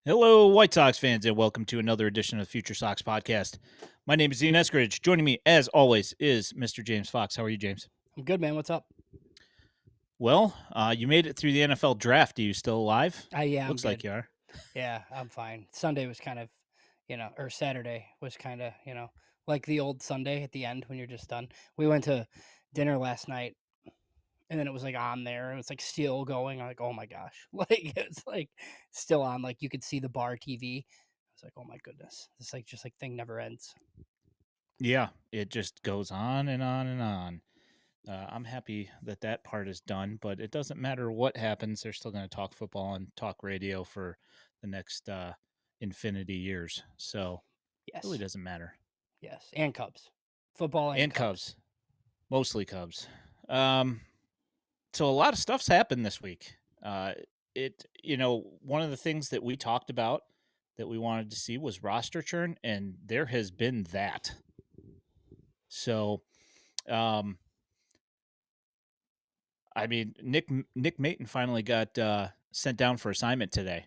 Hello, White Sox fans, and welcome to another edition of the Future Sox podcast. My name is Ian Eskridge. Joining me, as always, is Mr. James Fox. How are you, James? I'm good, man. What's up? Well, you made it through the NFL draft. Are you still alive? Yeah, I'm Looks like good. you are. Yeah, I'm fine. Sunday was kind of, or Saturday was kind of, like the old Sunday at the end when you're just done. We went to dinner last night and then it was like on there. It was like still going. I'm like, oh my gosh. Like it's like still on. Like you could see the bar TV. I was like, oh my goodness. This like just like thing never ends. Yeah, it just goes on and on and on. I'm happy that that part is done, but it doesn't matter what happens. They're still going to talk football and talk radio for the next infinity years. So it really Yes. doesn't matter. Yes. And Cubs. Football and And Cubs. Cubs, mostly Cubs. Um, So a lot of stuff's happened this week. One of the things that we talked about that we wanted to see was roster churn, and there has been that. So, um, I mean, Nick Maton finally got sent down for assignment today.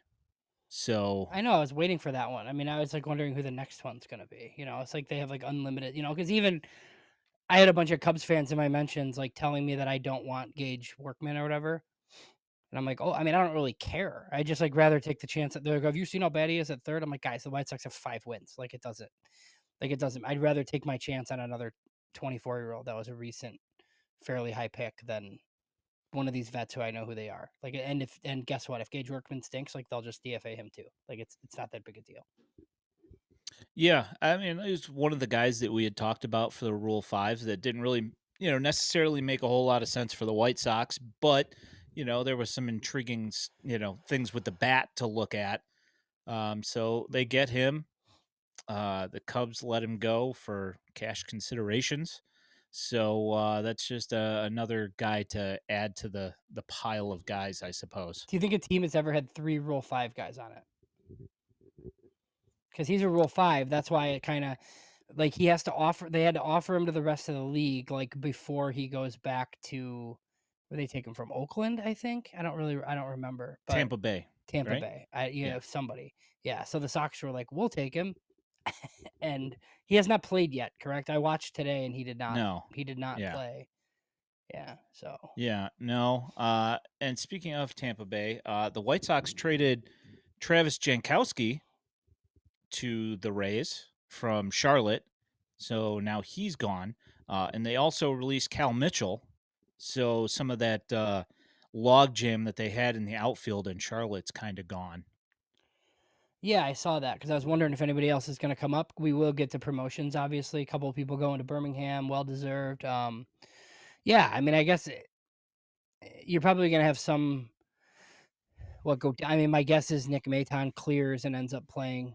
So, I know, I was waiting for that one. I mean, I was like wondering who the next one's gonna be. It's like they have like unlimited, because even I had a bunch of Cubs fans in my mentions like telling me that I don't want Gage Workman or whatever. And I'm like, oh, I mean, I don't really care. I just like rather take the chance that they're like, have you seen how bad he is at third? I'm like, guys, the White Sox have 5 wins. Like it doesn't. I'd rather take my chance on another 24-year-old that was a recent, fairly high pick than one of these vets who I know who they are. Like, and guess what? If Gage Workman stinks, like they'll just DFA him too. Like it's not that big a deal. yeah, I mean, it was one of the guys that we had talked about for the Rule 5s that didn't really, necessarily make a whole lot of sense for the White Sox, but, there was some intriguing, things with the bat to look at. So they get him. The Cubs let him go for cash considerations. So that's just another guy to add to the pile of guys, I suppose. Do you think a team has ever had 3 Rule 5 guys on it? Because he's a Rule 5. That's why it kind of like they had to offer him to the rest of the league like before he goes back to where they take him from Oakland, I think. I don't remember, but Tampa Bay, Tampa right? Bay. Yeah. Somebody. Yeah. So the Sox were like, we'll take him. And he has not played yet, correct? I watched today and No. he did not Yeah. play. Yeah. So Yeah. No. And speaking of Tampa Bay, the White Sox traded Travis Jankowski to the Rays from Charlotte. So now he's gone. And they also released Cal Mitchell. So some of that log jam that they had in the outfield in Charlotte's kind of gone. yeah, I saw that because I was wondering if anybody else is going to come up. We will get to promotions, obviously. A couple of people going to Birmingham, well deserved. Yeah, I mean, I guess you're probably going to have some. What go? I mean, my guess is Nick Maton clears and ends up playing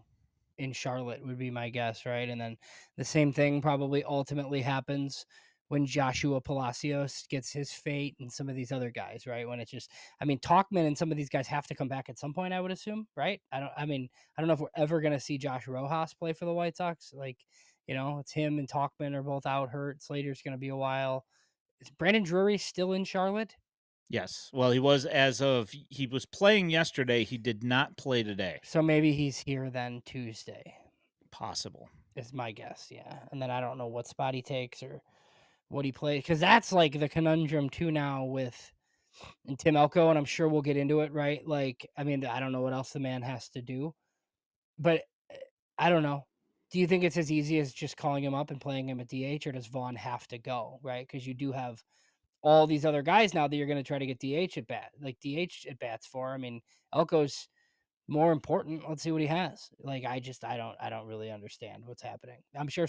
in Charlotte would be my guess, right? And then the same thing probably ultimately happens when Joshua Palacios gets his fate and some of these other guys, right? When it's just, I mean, Talkman and some of these guys have to come back at some point, I would assume, right? I mean, I don't know if we're ever going to see Josh Rojas play for the White Sox. Like, it's him and Talkman are both out hurt. Slater's going to be a while. Is Brandon Drury still in Charlotte? Yes. Well, he was playing yesterday. He did not play today. So maybe he's here then Tuesday, Possible. is my guess. Yeah. And then I don't know what spot he takes or what he plays, because that's like the conundrum too now with and Tim Elko, and I'm sure we'll get into it, right? Like, I mean, I don't know what else the man has to do, but I don't know. Do you think it's as easy as just calling him up and playing him at DH, or does Vaughn have to go, right? Because you do have all these other guys now that you're going to try to get DH at bats for. I mean, Elko's more important. Let's see what he has. Like, I don't really understand what's happening. I'm sure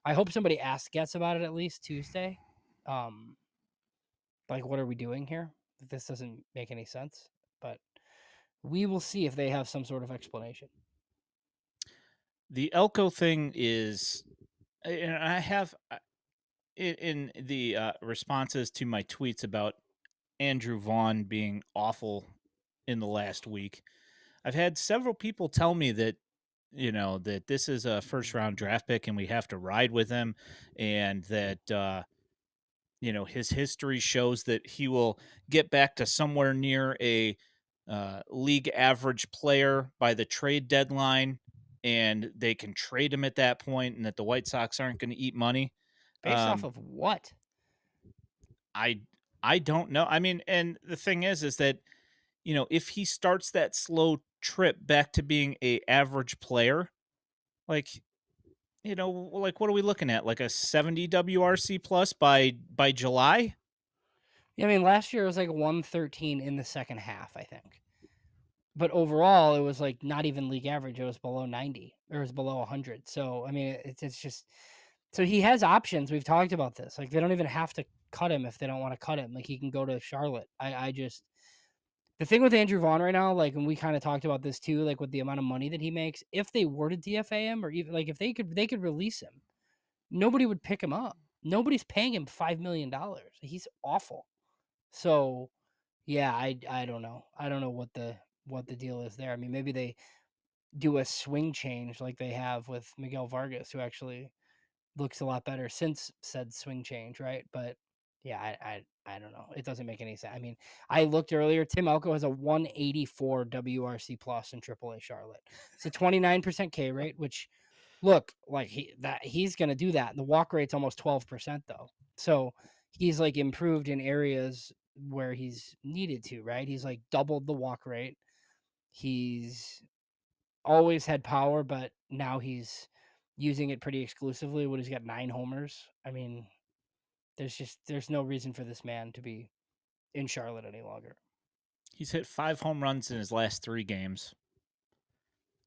I hope somebody gets about it at least Tuesday. Um, like, what are we doing here? This doesn't make any sense, but we will see if they have some sort of explanation. The Elko thing is, and I have in the responses to my tweets about Andrew Vaughn being awful in the last week. I've had several people tell me that that this is a first round draft pick and we have to ride with him, and that his history shows that he will get back to somewhere near a league average player by the trade deadline, and they can trade him at that point, and that the White Sox aren't going to eat money. Based off Um, of what? I I don't know. I mean, and the thing is that if he starts that slow trip back to being a average player, like like what are we looking at? Like a 70 WRC plus by July? Yeah, I mean, last year it was like 113 in the second half, I think. But overall, it was like not even league average. It was below 90 or it was below 100. So, I mean, it's just so he has options. We've talked about this. Like, they don't even have to cut him if they don't want to cut him. Like, he can go to Charlotte. I just, the thing with Andrew Vaughn right now, like, and we kind of talked about this too, like with the amount of money that he makes, if they were to DFA him or even like if they could release him, nobody would pick him up. Nobody's paying him $5 million. He's awful. So, yeah, I don't know. I don't know what the deal is there. I mean, maybe they do a swing change like they have with Miguel Vargas, who actually looks a lot better since said swing change, right? But yeah, I don't know. It doesn't make any sense. I mean, I looked earlier. Tim Elko has a 184 WRC plus in AAA Charlotte. It's a 29% K rate, which look like he's going to do that. The walk rate's almost 12% though, so he's like improved in areas where he's needed to. Right? He's like doubled the walk rate. He's always had power, but now he's using it pretty exclusively when he's got 9 homers. I mean, there's no reason for this man to be in Charlotte any longer. He's hit 5 home runs in his last 3 games.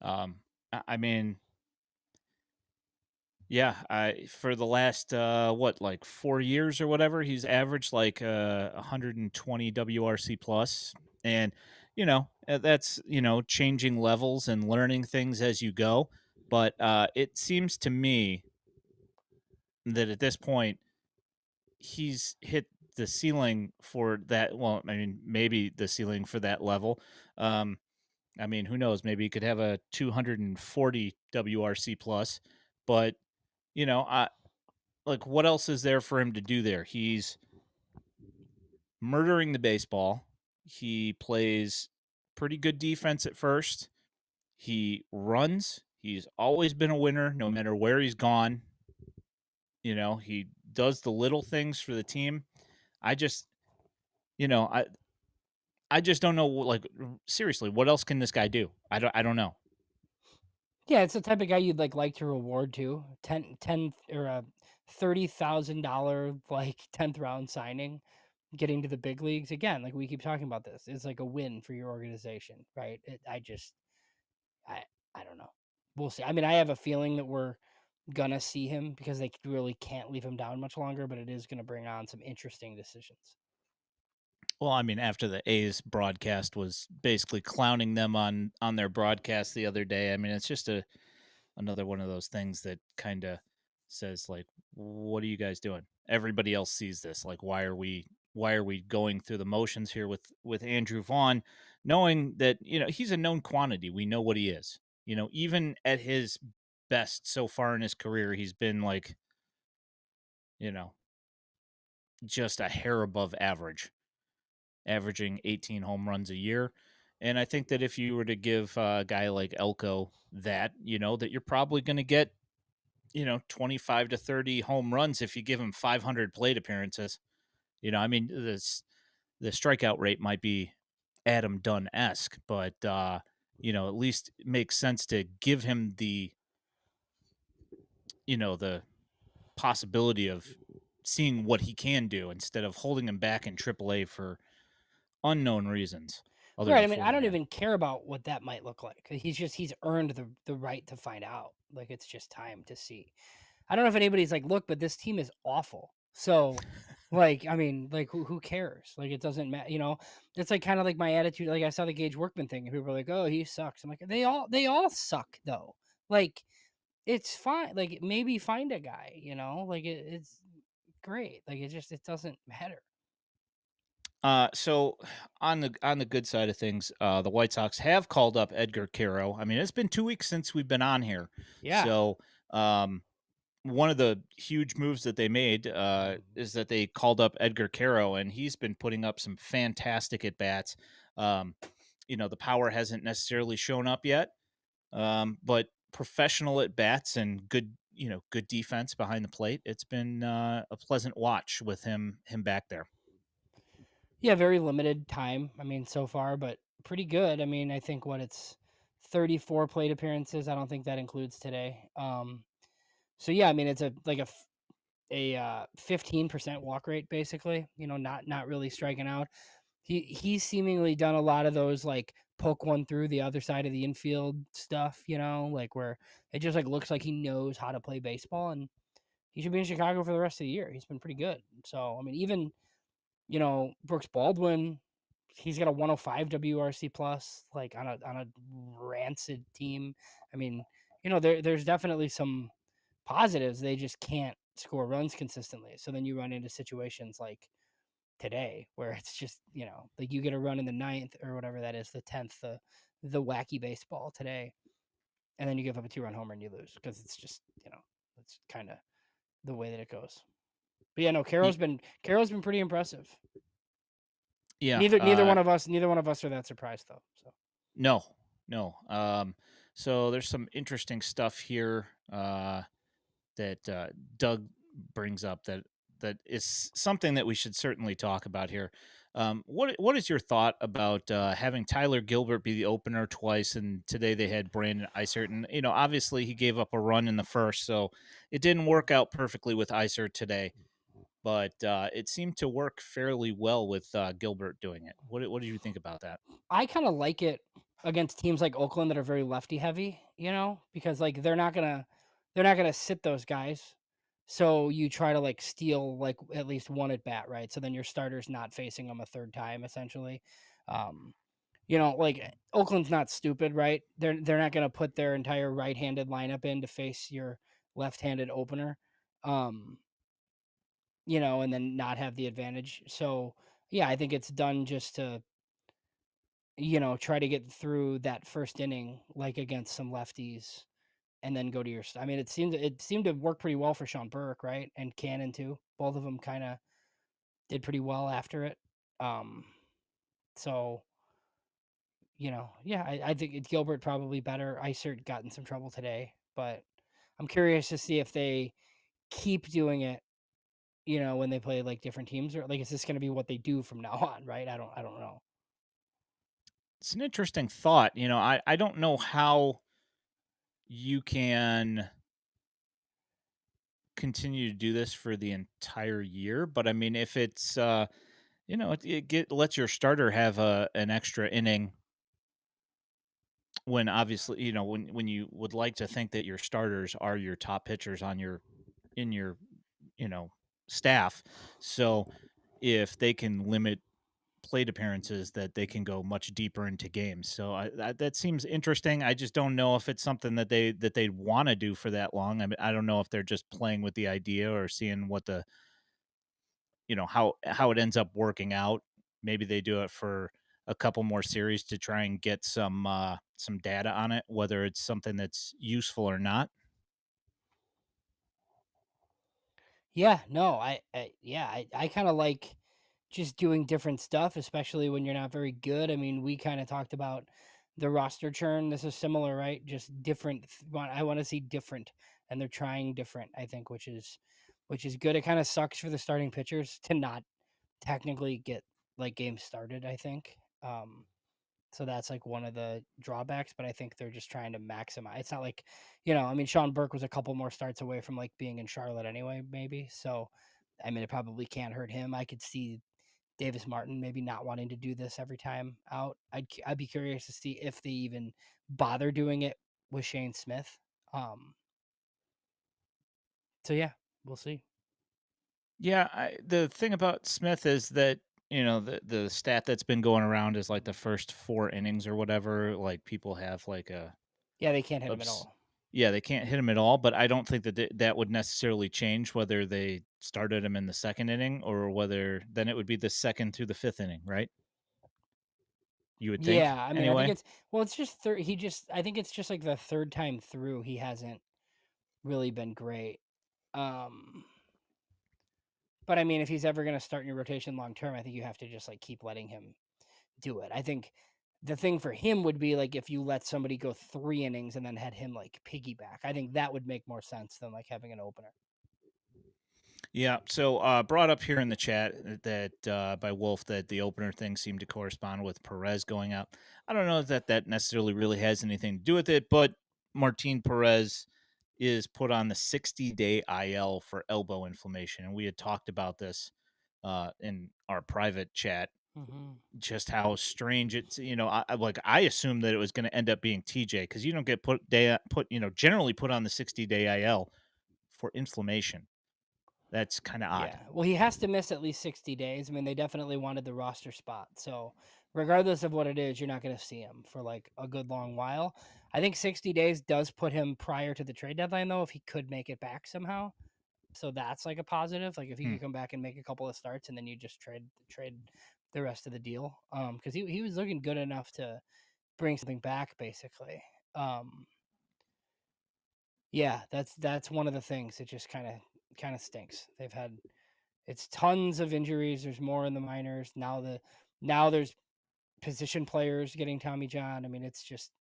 I mean, yeah, I for the last what, like 4 years or whatever, he's averaged like 120 WRC plus, and that's changing levels and learning things as you go. But it seems to me that at this point he's hit the ceiling for that. Well, I mean, maybe the ceiling for that level. Um, I mean, who knows? Maybe he could have a 240 WRC plus, but I like what else is there for him to do there? He's murdering the baseball. He plays pretty good defense at first. He runs. He's always been a winner no matter where he's gone. He does the little things for the team. I just, you know, I just don't know like seriously, what else can this guy do? I don't know. Yeah, it's the type of guy you'd like to reward too. 10 or a $30,000 like 10th round signing, getting to the big leagues again. Like we keep talking about this, it's like a win for your organization, right? I I don't know. We'll see. I mean, I have a feeling that we're gonna see him because they really can't leave him down much longer, but it is gonna bring on some interesting decisions. Well, I mean, after the A's broadcast was basically clowning them on their broadcast the other day, I mean, it's just another one of those things that kind of says like, what are you guys doing? Everybody else sees this. Like, why are we going through the motions here with Andrew Vaughn, knowing that he's a known quantity. We know what he is. Even at his best so far in his career, he's been like you know just a hair above average, averaging 18 home runs a year. And I think that if you were to give a guy like Elko that, that you're probably going to get 25 to 30 home runs if you give him 500 plate appearances. I mean, the strikeout rate might be Adam Dunn esque, but at least it makes sense to give him the possibility of seeing what he can do instead of holding him back in AAA for unknown reasons other Right. than I mean, I 40 don't man. even care about what that might look like. He's earned the right to find out. Like it's just time to see. I don't know if anybody's like, look, but this team is awful. So, like, I mean, like, who cares? Like, it doesn't matter. It's like kind of like my attitude. Like, I saw the Gage Workman thing, and people were like, "Oh, he sucks." I'm like, they all suck though. Like, it's fine. Like, maybe find a guy. Like it's great. Like, it doesn't matter. So on the good side of things, the White Sox have called up Edgar Quero. I mean, it's been 2 weeks since we've been on here, Yeah. so one of the huge moves that they made is that they called up Edgar Quero, and he's been putting up some fantastic at bats. Um, the power hasn't necessarily shown up yet. But professional at bats and good defense behind the plate. It's been a pleasant watch with him back there. Yeah, very limited time. I mean, so far, but pretty good. I mean, I think what it's 34 plate appearances. I don't think that includes today. So yeah, I mean, it's a 15% walk rate basically. You know, not really striking out. He's seemingly done a lot of those like poke one through the other side of the infield stuff. You know, like where it just like looks like he knows how to play baseball, and he should be in Chicago for the rest of the year. He's been pretty good. So I mean, even Brooks Baldwin, he's got a 105 WRC plus, like on a rancid team. I mean, there's definitely some positives. They just can't score runs consistently. So then you run into situations like today where it's just, like you get a run in the ninth or whatever that is, the 10th, the wacky baseball today, and then you give up a 2-run homer and you lose because it's just, it's kind of the way that it goes. But yeah, no, Y- Carroll's been pretty impressive. Yeah. Neither one of us are that surprised though. So No, no. So there's some interesting stuff here that Doug brings up that is something that we should certainly talk about here. What is your thought about having Tyler Gilbert be the opener twice, and today they had Brandon Isert, and obviously he gave up a run in the first, so it didn't work out perfectly with Isert today, but it seemed to work fairly well with Gilbert doing it. What did you think about that? I kind of like it against teams like Oakland that are very lefty heavy, because like they're not gonna sit those guys. So you try to like steal like at least one at bat, right? So then your starter's not facing them a third time essentially. Um, like Oakland's not stupid, right? They're not gonna put their entire right-handed lineup in to face your left-handed opener. Um, and then not have the advantage. So yeah, I think it's done just to try to get through that first inning, like against some lefties, and then go to I mean, it seemed to work pretty well for Sean Burke, right, and Cannon too. Both of them kind of did pretty well after it. Um, so yeah, I think Gilbert probably better. Isert got in some trouble today, but I'm curious to see if they keep doing it. When they play like different teams, or like is this going to be what they do from now on, right? I don't know. It's an interesting thought. I don't know how you can continue to do this for the entire year, but I mean, if it's it lets your starter have an extra inning when obviously when you would like to think that your starters are your top pitchers on your in your you know staff. So if they can limit plate appearances, that they can go much deeper into games. So that seems interesting. I just don't know if it's something that they want to do for that long. I mean, I don't know if they're just playing with the idea or seeing what the how it ends up working out. Maybe they do it for a couple more series to try and get some data on it, whether it's something that's useful or not. Yeah, no, I kind of like just doing different stuff, especially when you're not very good. I mean, we kind of talked about the roster churn. This is similar, right? Just different. I want to see different, and they're trying different. I think, which is good. It kind of sucks for the starting pitchers to not technically get like games started. I think. So that's like one of the drawbacks, but I think they're just trying to maximize. It's not like, I mean, Sean Burke was a couple more starts away from like being in Charlotte anyway, maybe. So, I mean, it probably can't hurt him. I could see Davis Martin maybe not wanting to do this every time out. I'd be curious to see if they even bother doing it with Shane Smith. Um, so yeah, we'll see. Yeah, the thing about Smith is that the stat that's been going around is like the first 4 innings or whatever. Like people have like a Yeah, they can't hit him at Oops. all. Yeah, they can't hit him at all, but I don't think that that would necessarily change whether they started him in the 2nd inning or whether then it would be the 2nd through the 5th inning, right? You would think, Yeah, I mean, I think anyway? it's just third. I think it's just like the third time through he hasn't really been great. Um, but I mean, if he's ever going to start in your rotation long term, I think you have to just like keep letting him do it. I think the thing for him would be like if you let somebody go 3 innings and then had him like piggyback. I think that would make more sense than like having an opener. Yeah. So brought up here in the chat that by Wolf that the opener thing seemed to correspond with Perez going out. I don't know that that necessarily really has anything to do with it, but Martin Perez is put on the 60-day IL for elbow inflammation, and we had talked about this in our private chat. Hmm. Just how strange it's, like I assumed that it was going to end up being TJ because you don't get generally put on the 60-day IL for inflammation. That's kind of odd. Yeah. Well, he has to miss at least 60 days. I mean, they definitely wanted the roster spot. So, regardless of what it is, you're not going to see him for like a good long while. I think 60 days does put him prior to the trade deadline, though, if he could make it back somehow. So that's like a positive. Like if he Hmm. could come back and make a couple of starts, and then you just trade the rest of the deal. Because he was looking good enough to bring something back, basically. Um, yeah, that's one of the things. It just kind of stinks. They've had it's tons of injuries. There's more in the minors now. Now there's position players getting Tommy John. I mean, it's just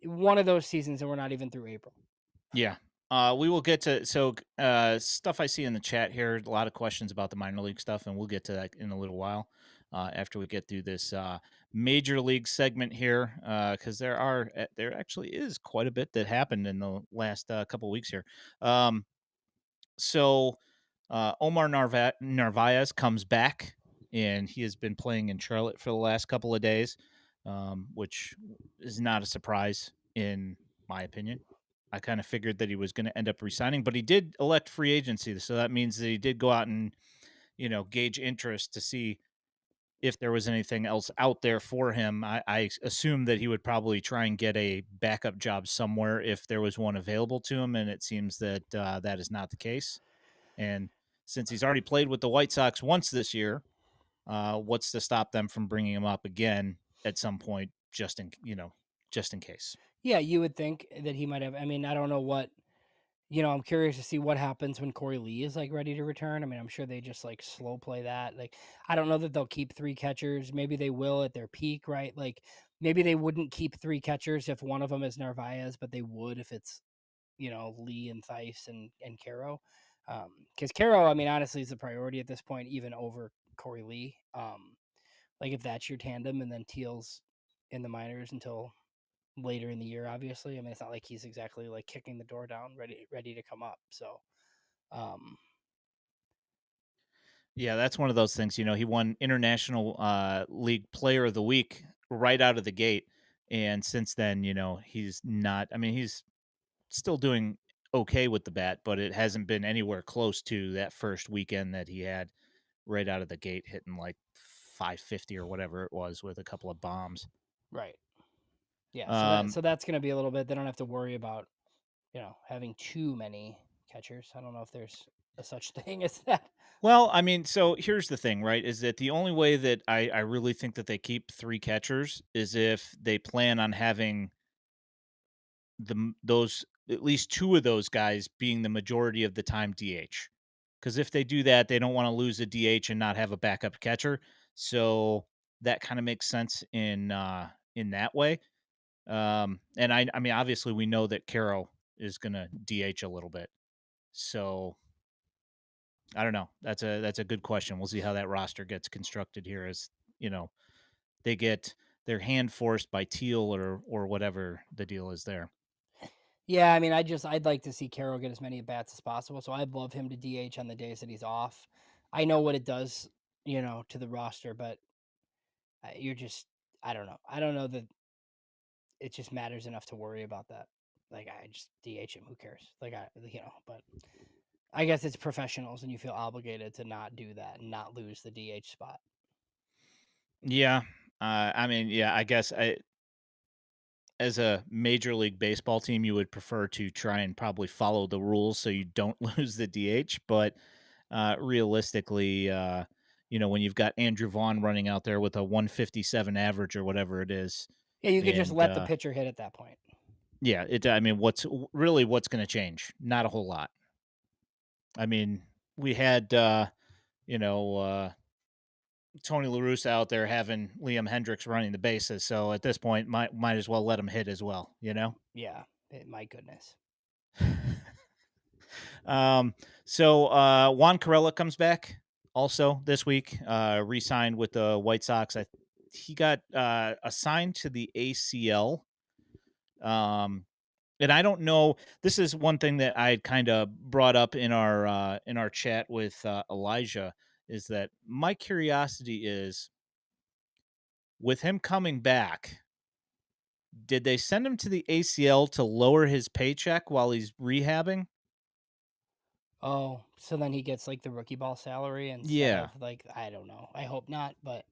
one of those seasons, and we're not even through April. Yeah. We will get to stuff I see in the chat here. A lot of questions about the minor league stuff, and we'll get to that in a little while after we get through this major league segment here, because there actually is quite a bit that happened in the last couple weeks here. Um, so Omar Narvaez comes back, and he has been playing in Charlotte for the last couple of days, which is not a surprise in my opinion. I kind of figured that he was going to end up resigning, but he did elect free agency, so that means that he did go out and gauge interest to see if there was anything else out there for him. I assumed that he would probably try and get a backup job somewhere if there was one available to him, and it seems that that is not the case. And since he's already played with the White Sox once this year, what's to stop them from bringing him up again at some point, just in case? Yeah, you would think that he might have. I mean, I don't know what. I'm curious to see what happens when Corey Lee is like ready to return. I mean, I'm sure they just like slow play that. Like, I don't know that they'll keep three catchers. Maybe they will at their peak, right? Like, maybe they wouldn't keep three catchers if one of them is Narvaez, but they would if it's Lee and Theis and Caro. Because Caro, I mean, honestly, is the priority at this point, even over Corey Lee. Like if that's your tandem, and then Teal's in the minors until later in the year, obviously. I mean, it's not like he's exactly like kicking the door down, ready to come up. So, um, Yeah, that's one of those things. He won International League Player of the Week right out of the gate, and since then, he's not. I mean, he's still doing okay with the bat, but it hasn't been anywhere close to that first weekend that he had right out of the gate, hitting like 550 or whatever it was with a couple of bombs. right, yeah. So Um, that's gonna be a little bit. They don't have to worry about having too many catchers. I don't know if there's a such thing as that. well, I mean, so here's the thing, right? Is that the only way that I really think that they keep three catchers is if they plan on having those at least two of those guys being the majority of the time DH. Because if they do that, they don't want to lose a DH and not have a backup catcher. So that kind of makes sense in that way. And I mean, obviously, we know that Caro is going to DH a little bit. So I don't know. That's a good question. We'll see how that roster gets constructed here as you know they get their hand forced by Teal or whatever the deal is there. Yeah, I mean, I'd like to see Carroll get as many at bats as possible. So I'd love him to DH on the days that he's off. I know what it does, to the roster, but you're just I don't know. I don't know that it just matters enough to worry about that. Like I just DH him. Who cares? But I guess it's professionals, and you feel obligated to not do that and not lose the DH spot. Yeah. I mean, yeah, I guess as a major league baseball team, you would prefer to try and probably follow the rules so you don't lose the DH. But realistically, when you've got Andrew Vaughn running out there with a 157 average or whatever it is, Yeah, you could just and let the pitcher hit at that point. yeah, I mean, what's going to change? Not a whole lot. I mean, we had, you know, uh, Tony La Russa out there having Liam Hendricks running the bases. So at this point, might as well let him hit as well. You know. Yeah, my goodness. Um, so Juan Corella comes back also this week, re-signed with the White Sox. He got assigned to the ACL. Um, and I don't know. This is one thing that I kind of brought up in our chat with Elijah. Is that my curiosity is with him coming back? Did they send him to the ACL to lower his paycheck while he's rehabbing? Oh, so then he gets like the rookie ball salary instead Yeah. of like, I don't know. I hope not, but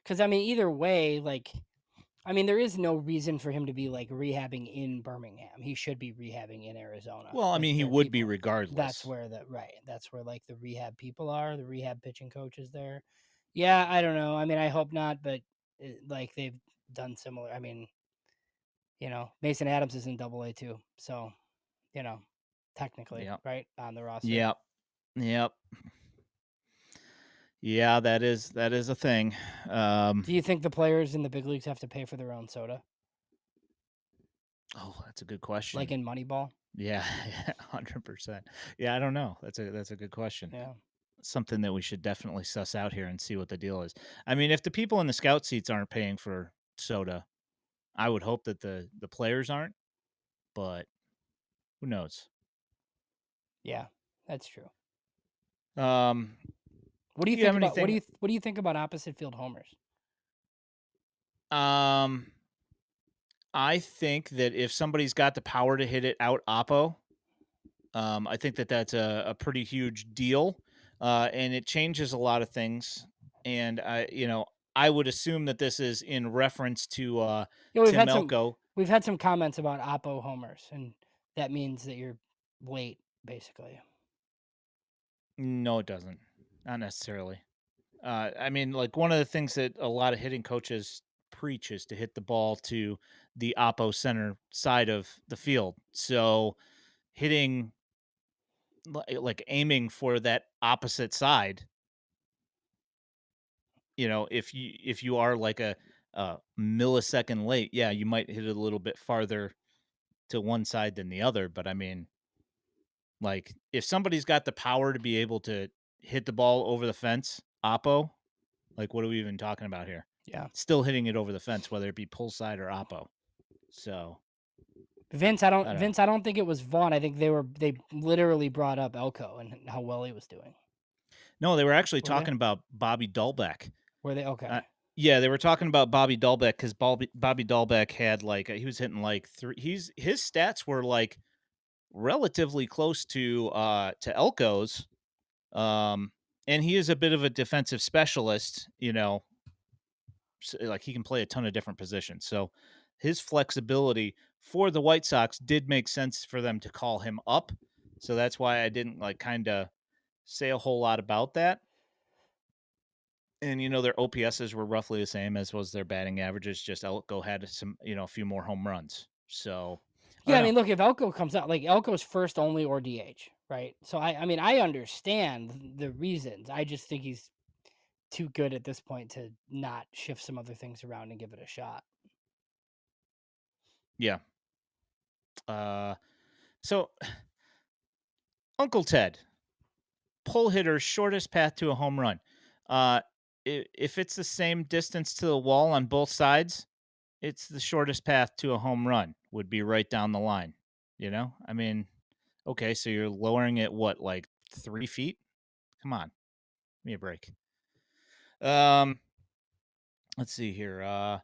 because I mean, either way, like, I mean, there is no reason for him to be like rehabbing in Birmingham. He should be rehabbing in Arizona Well, I with mean, he their would be people. That's regardless. where the right. That's where like the rehab people are. The rehab pitching coaches there. Yeah, I don't know. I mean, I hope not, but like they've done similar. I mean, Mason Adams is in Double A too, so you know, technically, Yep. right on the roster. Yep. Yep. Yeah, that is a thing. Um, Do you think the players in the big leagues have to pay for their own soda, oh, that's a good like question. in Moneyball? Yeah, 100%. Yeah, I don't know. That's a good question. Yeah, Something that we should definitely suss out here and see what the deal is. I mean, if the people in the scout seats aren't paying for soda, I would hope that the players aren't, but who knows? yeah, that's true. Um, What do you you think have about anything? what do you think about opposite field homers? Um, I think that if somebody's got the power to hit it out oppo, I think that that's a pretty huge deal, and it changes a lot of things. And I would assume that this is in reference to Yeah, Tim Elko. we've had some comments about oppo homers, and that means that you're late, basically. No, it doesn't. Not necessarily. I mean, like one of the things that a lot of hitting coaches preach is to hit the ball to the oppo center side of the field. So hitting like aiming for that opposite side, if you are like a millisecond late, yeah, you might hit it a little bit farther to one side than the other. But I mean, like if somebody's got the power to be able to hit the ball over the fence, oppo, like what are we even talking about here? Yeah, Still hitting it over the fence, whether it be pull side or oppo. So I don't know. Vince. I don't think it was Vaughn. I think they literally brought up Elko and how well he was doing. No, they were actually Were they? talking about Bobby Dahlbeck. Were they? Uh, Okay. yeah, they were talking about Bobby Dahlbeck because Bobby Dahlbeck had like he was hitting like three. His stats were like relatively close to Elko's, and he is a bit of a defensive specialist. Like he can play a ton of different positions. So his flexibility for the White Sox did make sense for them to call him up. So that's why I didn't like kind of say a whole lot about that. And their OPSs were roughly the same as was their batting averages. Just Elko had some, a few more home runs. So I Yeah, don't I know. mean, look, if Elko comes out, like Elko's first only or DH, right? So I mean, I understand the reasons. I just think he's too good at this point to not shift some other things around and give it a shot. Yeah. Uh, so Uncle Ted, pull hitter, shortest path to a home run. Uh, if it's the same distance to the wall on both sides, it's the shortest path to a home run. Would be right down the line. I mean, okay, so you're lowering it what, like 3 feet? Come on, give me a break. Um, let's see here.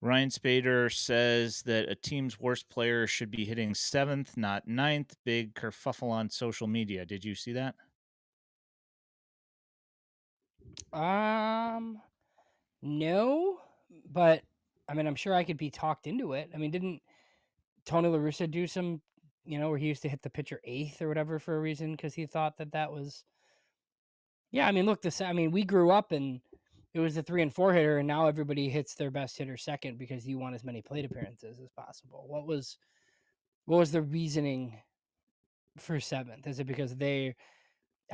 Ryan Spader says that a team's worst player should be hitting seventh, not ninth. Big kerfuffle on social media. Did you see that? Um, no, but I mean, I'm sure I could be talked into it. I mean, didn't Tony La Russa do some, where he used to hit the pitcher eighth or whatever for a reason because he thought that that was, yeah. I mean, look, I mean, we grew up and it was the 3 and 4 hitter, and now everybody hits their best hitter second because you want as many plate appearances as possible. What was the reasoning for seventh? Is it because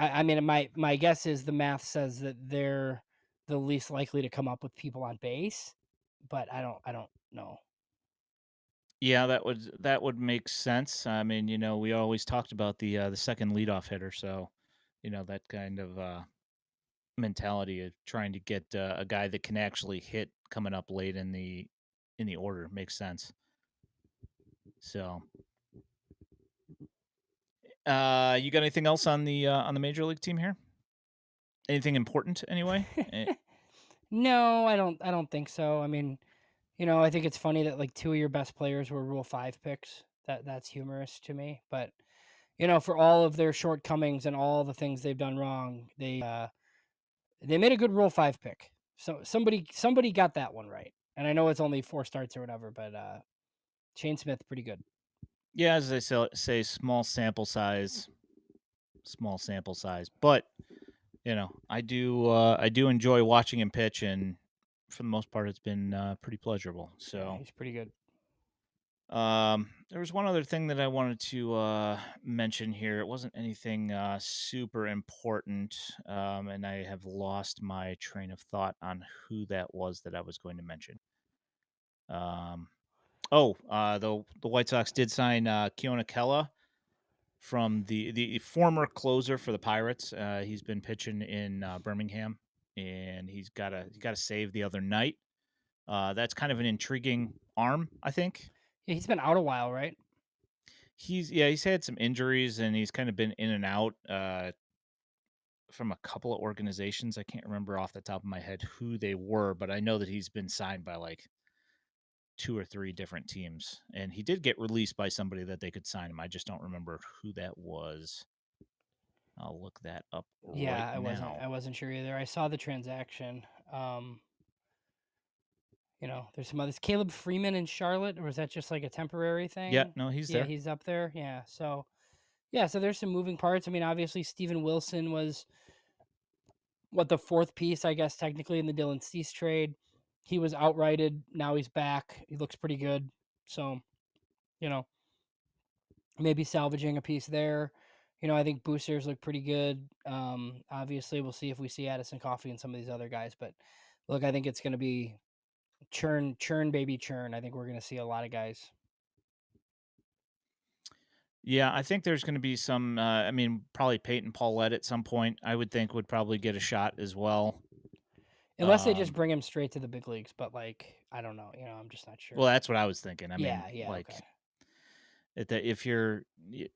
I mean, my guess is the math says that they're the least likely to come up with people on base, but I don't know. Yeah, that would make sense. I mean, we always talked about the second leadoff hitter, so that kind of mentality of trying to get a guy that can actually hit coming up late in the order makes sense. So, you got anything else on the major league team here? Anything important anyway? No, I don't think so. I mean, I think it's funny that like two of your best players were Rule 5 picks. That's humorous to me, but for all of their shortcomings and all the things they've done wrong, they made a good Rule 5 pick. So somebody got that one right. And I know it's only 4 starts or whatever, but Shane Smith pretty good. Yeah, as they say, small sample size, but I do enjoy watching him pitch, and for the most part, it's been pretty pleasurable. Yeah, So, he's pretty good. there was one other thing that I wanted to mention here. It wasn't anything super important, and I have lost my train of thought on who that was that I was going to mention. Um, the White Sox did sign Keona Kella from the former closer for the Pirates. He's been pitching in Birmingham, and he got a save the other night. That's kind of an intriguing arm, I think. Yeah, he's been out a while, right? He's had some injuries, and he's kind of been in and out from a couple of organizations. I can't remember off the top of my head who they were, but I know that he's been signed by like two or three different teams, and he did get released by somebody that they could sign him. I just don't remember who that was. I'll look that up right Yeah, I wasn't now. I wasn't sure either. I saw the transaction. There's some others. Caleb Freeman in Charlotte, or was that just like a temporary Yeah, thing? no, he's Yeah, there. he's up there. Yeah, so there's some moving parts. I mean, obviously Steven Wilson was what the fourth piece, I guess, technically in the Dylan Cease trade. He was outrighted. Now he's back. He looks pretty good. So, you know, maybe salvaging a piece there. I think boosters look pretty good. Obviously, we'll see if we see Addison Coffee and some of these other guys. But look, I think it's going to be churn, baby, churn. I think we're going to see a lot of guys. Yeah, I think there's going to be some. I mean, probably Peyton Paulette at some point. I would think would probably get a shot as well. Unless they just Um, bring him straight to the big leagues. But, like, I don't know. I'm just not well, sure. that's what I was thinking. I mean, Yeah, like okay. if you're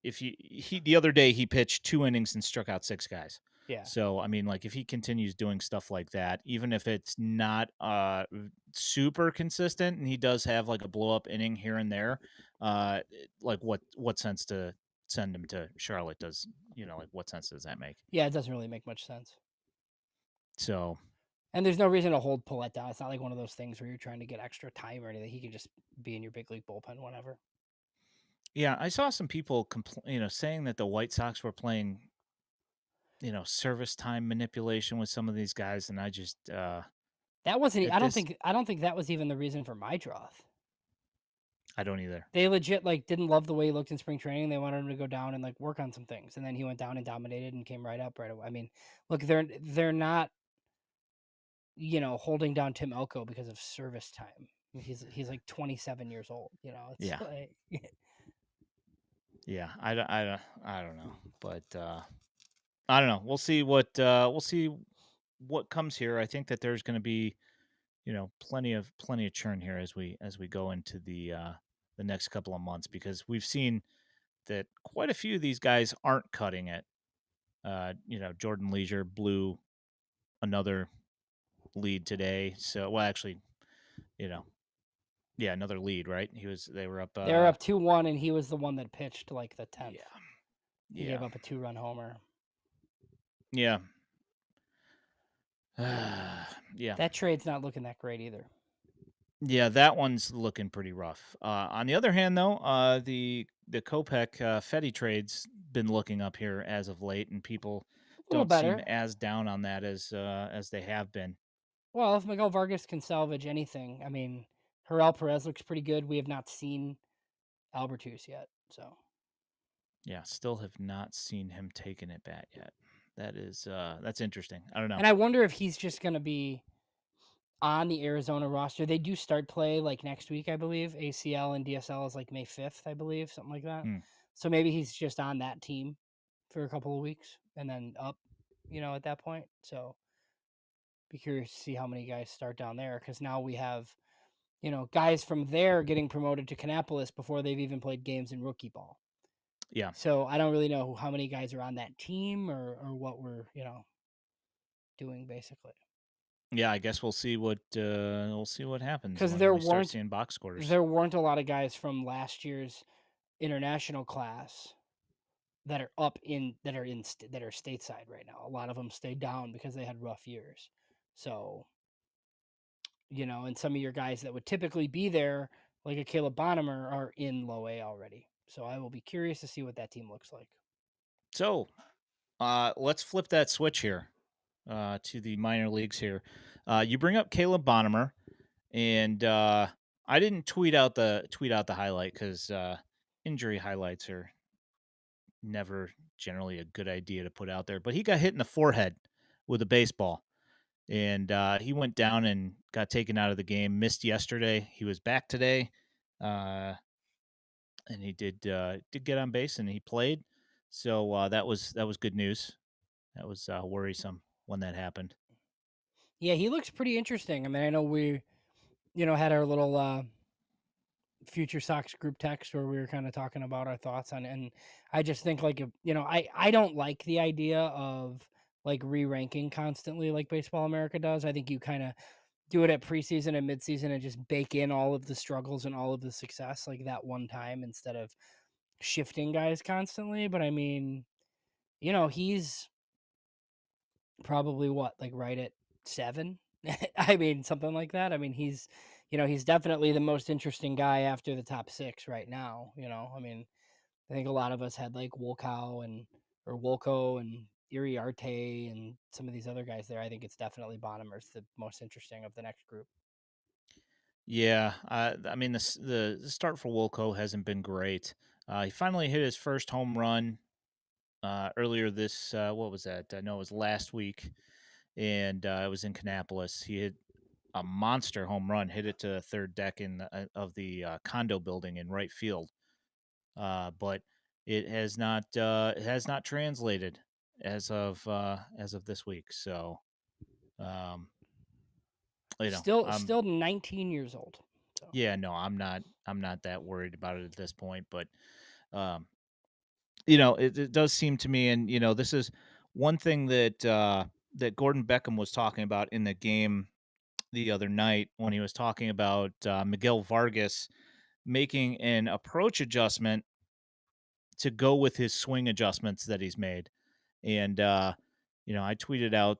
if you he the other day he pitched 2 innings and struck out 6 guys. Yeah. So I mean, like if he continues doing stuff like that, even if it's not super consistent, and he does have like a blow up inning here and there, like what sense to send him to Charlotte? Does like what sense does that make? Yeah, it doesn't really make much sense. So And there's no reason to hold Paulette down. It's not like one of those things where you're trying to get extra time or anything. He can just be in your big league bullpen whenever. yeah, I saw some people saying that the White Sox were playing service time manipulation with some of these guys, and I just That wasn't. at this I don't think that was even the reason for Meidroth. I don't either. They legit like didn't love the way he looked in spring training. They wanted him to go down and like work on some things, and then he went down and dominated and came right up right away. I mean, look, they're not holding down Tim Elko because of service time. I mean, he's like 27 years old. It's Yeah. like Yeah, I don't know, but I don't know. We'll see what comes here. I think that there's going to be plenty of churn here as we go into the next couple of months, because we've seen that quite a few of these guys aren't cutting it. Jordan Leisure blew another lead today. So well, actually, you know, yeah, another lead, right? They were up. they're up 2-1, and he was the one that pitched like the 10th. Yeah, He gave yeah, up a 2-run homer. yeah. Yeah. That trade's not looking that great either. Yeah, that one's looking pretty rough. On the other hand, though, the Kopech Fetty trade's been looking up here as of late, and people A little don't seem better. as down on that as they have been. Well, if Miguel Vargas can salvage anything, I mean, Harel Perez looks pretty good. We have not seen Albertus yet, so Yeah, still have not seen him taking it bat yet. that's interesting. I don't know. And I wonder if he's just gonna be on the Arizona roster. They do start play, like, next week, I believe. ACL and DSL is, like, May 5th, I believe, something like that. Hmm. So maybe he's just on that team for a couple of weeks and then up, at that point. So be curious to see how many guys start down there because now we have, guys from there getting promoted to Kannapolis before they've even played games in rookie ball. Yeah, So I don't really know how many guys are on that team or what we're, doing basically. yeah. I guess we'll see what happens Because when we start seeing box scores. there weren't a lot of guys from last year's international class that are stateside right now. A lot of them stayed down because they had rough years. So, and some of your guys that would typically be there, like a Caleb Bonham, are in low A already. So I will be curious to see what that team looks like. So let's flip that switch here to the minor leagues here. You bring up Caleb Bonham, and I didn't tweet out the highlight because injury highlights are never generally a good idea to put out there. But he got hit in the forehead with a baseball, and he went down and got taken out of the game. Missed yesterday. He was back today, uh, and he did get on base and he played. So that was good news. That was worrisome when that happened. Yeah, he looks pretty interesting. I mean, I know we, had our little FutureSox group text where we were kind of talking about our thoughts on it. And I just think like I don't like the idea of like re-ranking constantly like Baseball America does. I think you kind of do it at preseason and midseason and just bake in all of the struggles and all of the success like that one time instead of shifting guys constantly. But I mean, he's probably what, like right at 7? I mean, something like that. I mean, he's definitely the most interesting guy after the top 6 right now, I mean, I think a lot of us had like Wolko and Iriarte and some of these other guys there. I think it's definitely Bonnemer's the most interesting of the next group. Yeah, I mean the start for Wilco hasn't been great. He finally hit his first home run earlier this what was that? I know it was last week, and it was in Kannapolis. He hit a monster home run, hit it to the third deck of the condo building in right field. But it has not translated as of this week. So um, you know, Still 19 years old. So, yeah, no, I'm not that worried about it at this point. But um, it does seem to me, and this is one thing that Gordon Beckham was talking about in the game the other night when he was talking about Miguel Vargas making an approach adjustment to go with his swing adjustments that he's made. And I tweeted out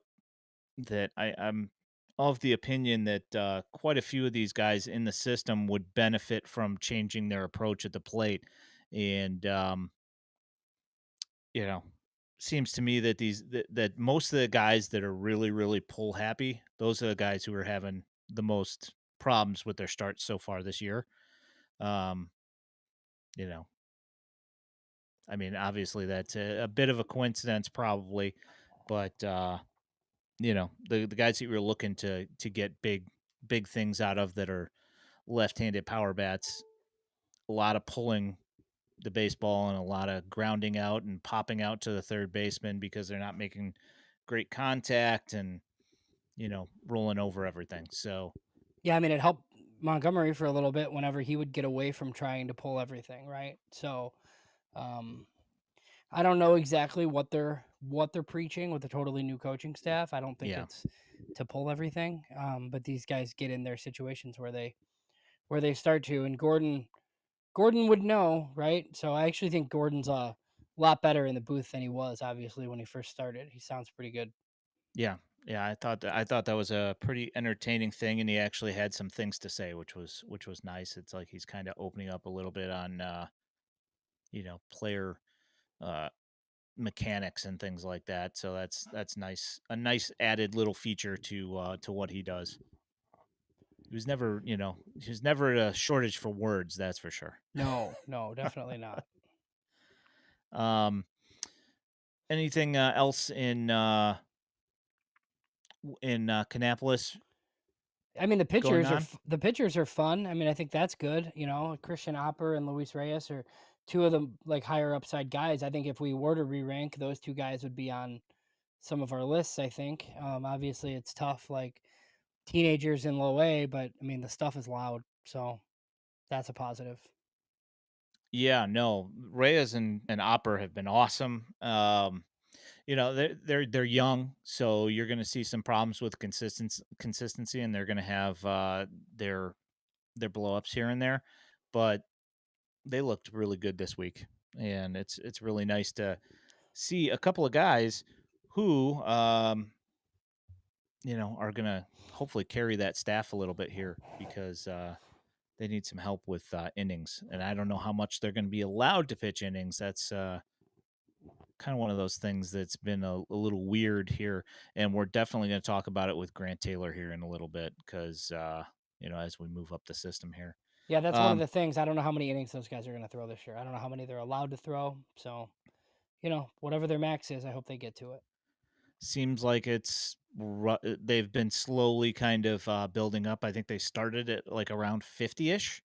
that I'm of the opinion that quite a few of these guys in the system would benefit from changing their approach at the plate. And you know, seems to me that that most of the guys that are really pull happy, those are the guys who are having the most problems with their starts so far this year. Um, you know, I mean, obviously that's a bit of a coincidence, probably, but the guys that you're looking to get big things out of that are left-handed power bats, a lot of pulling the baseball and a lot of grounding out and popping out to the third baseman because they're not making great contact and rolling over everything. So yeah, I mean, it helped Montgomery for a little bit whenever he would get away from trying to pull everything, right? So, um, I don't know exactly what they're preaching with the totally new coaching staff. I don't think yeah, it's to pull everything, but these guys get in their situations where they start to, and Gordon would know, right? So I actually think Gordon's a lot better in the booth than he was, obviously, when he first started. He sounds pretty good. yeah, yeah. I thought that was a pretty entertaining thing, and he actually had some things to say, which was nice. It's like he's kind of opening up a little bit on player uh mechanics and things like that. So that's nice. A nice added little feature to what he does. He was never a shortage for words, that's for sure. No, no, definitely not. Um Anything else in Kannapolis I mean, going on? the pitchers are fun. I mean, I think that's good. You know, Christian Opper and Luis Reyes are two of the like higher upside guys. I think if we were to re-rank, those two guys would be on some of our lists. I think. Obviously, it's tough, like teenagers in low A, but I mean, the stuff is loud, so that's a positive. Yeah, no, Reyes and Opper have been awesome. They're young, so you're going to see some problems with consistency, and they're going to have their their blowups here and there, but they looked really good this week, and it's really nice to see a couple of guys who are going to hopefully carry that staff a little bit here because they need some help with innings, and I don't know how much they're going to be allowed to pitch innings. That's kind of one of those things that's been a little weird here, and we're definitely going to talk about it with Grant Taylor here in a little bit because as we move up the system here. Yeah, that's one of Um, the things. I don't know how many innings those guys are going to throw this year. I don't know how many they're allowed to throw. So, whatever their max is, I hope they get to it. Seems like they've been slowly kind of building up. I think they started at like around 50ish,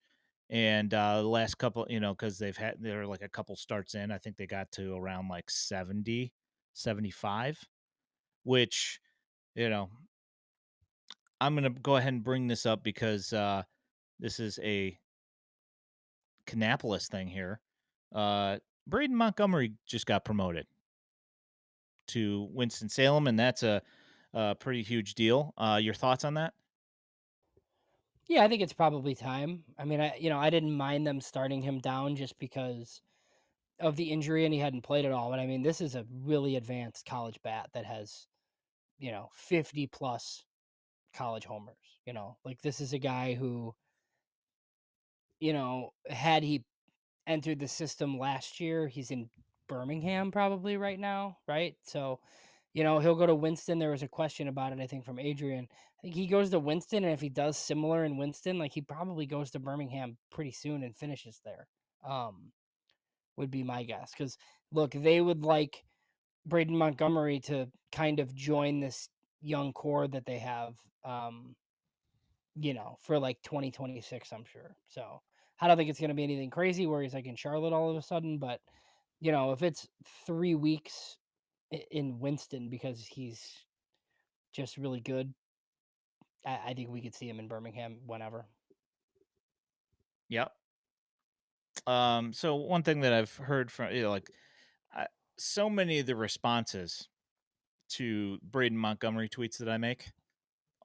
and the last couple, because they're like a couple starts in, I think they got to around like 70, 75, which you know I'm gonna go ahead and bring this up because this is a Kannapolis thing here. Braden Montgomery just got promoted to Winston-Salem, and that's a pretty huge deal. Your thoughts on that? Yeah, I think it's probably time. I mean, I didn't mind them starting him down just because of the injury and he hadn't played at all. But I mean, this is a really advanced college bat that has, 50 plus college homers. Like this is a guy who, had he entered the system last year, he's in Birmingham probably right now, right? So, he'll go to Winston. There was a question about it, I think, from Adrian. I think he goes to Winston, and if he does similar in Winston, like he probably goes to Birmingham pretty soon and finishes there. Um, would be my guess. Because look, they would like Braden Montgomery to kind of join this young core that they have. For like 2026, I'm sure. So I don't think it's going to be anything crazy where he's like in Charlotte all of a sudden. But, if it's 3 weeks in Winston because he's just really good, I think we could see him in Birmingham whenever. Yep. So one thing that I've heard from I, so many of the responses to Braden Montgomery tweets that I make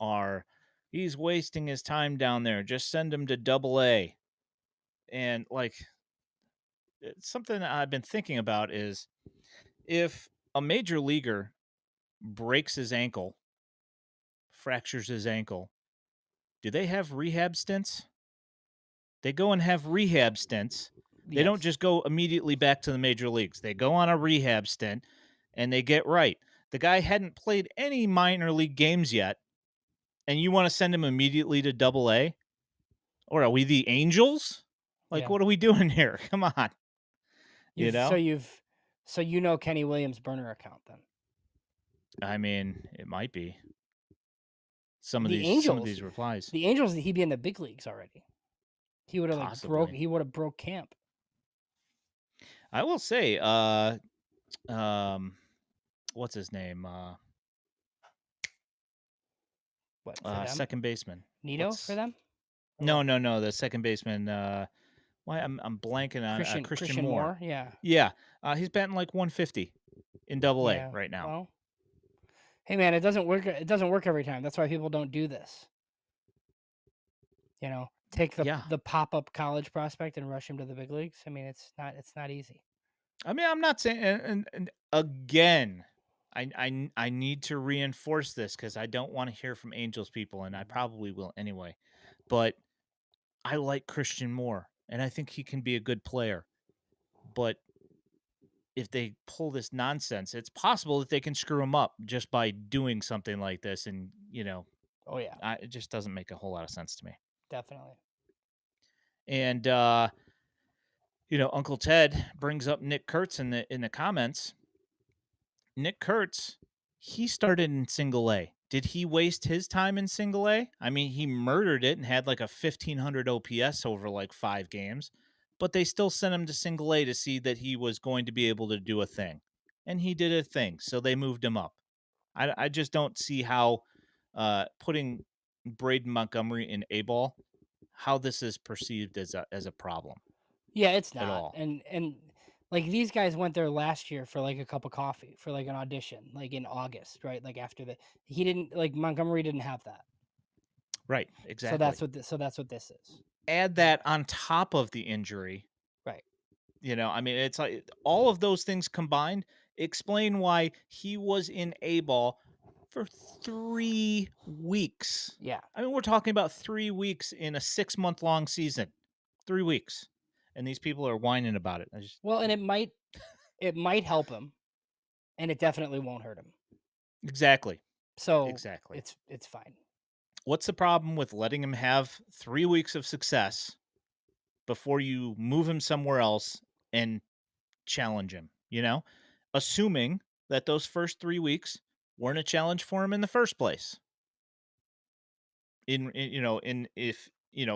are he's wasting his time down there. Just send him to Double A. And it's something that I've been thinking about is if a major leaguer breaks his ankle, fractures his ankle, do they have rehab stints? They go and have rehab stints. They don't Yes. just go immediately back to the major leagues. They go on a rehab stint and they get right. The guy hadn't played any minor league games yet, and you want to send him immediately to Double A? Or are we the Angels? Like, Yeah. what are we doing here? Come on, you You've so know? you've so Kenny Williams' burner account then. I mean, it might be The some of Angels, these replies, he'd be in the big leagues already. possibly. He would have broke camp. I will say, um, what's his name? What for them? Second baseman. Nito for What's them? Or No, what? no, no, the second baseman, why I'm blanking on, Christian Christian Moore. Moore? Yeah. Yeah, he's batting like 150 in Double A Yeah. right now. Well, hey man, it doesn't work every time. That's why people don't do this. Take the Yeah, pop-up college prospect and rush him to the big leagues. I mean, it's not easy. I mean, I'm not saying, and again, I need to reinforce this because I don't want to hear from Angels people, and I probably will anyway. But I like Christian Moore, and I think he can be a good player. But if they pull this nonsense, it's possible that they can screw him up just by doing something like this, and Oh yeah, it just doesn't make a whole lot of sense to me. definitely. And Uncle Ted brings up Nick Kurtz in the comments. Nick Kurtz, he started in single A. Did he waste his time in single A? I mean, he murdered it and had like a 1500 OPS over like 5 games, but they still sent him to single A to see that he was going to be able to do a thing. And he did a thing. So they moved him up. I just don't see how putting Braden Montgomery in A ball, how this is perceived as a problem Yeah, it's at not. all. And like these guys went there last year for like a cup of coffee for like an audition, like in August, right? Like after the he didn't like Montgomery didn't have that. Right, So exactly. that's what this is. Add Uh, that on top of the injury. right. I mean, it's like all of those things combined explain why he was in A ball for 3 weeks. Yeah. I mean, we're talking about 3 weeks in a 6 month long season. 3 weeks. And these people are whining about it. I just Well, and it might help him and it definitely won't hurt him. exactly. So Exactly. it's fine. What's the problem with letting him have 3 weeks of success before you move him somewhere else and challenge him, assuming that those first 3 weeks weren't a challenge for him in the first place. In if,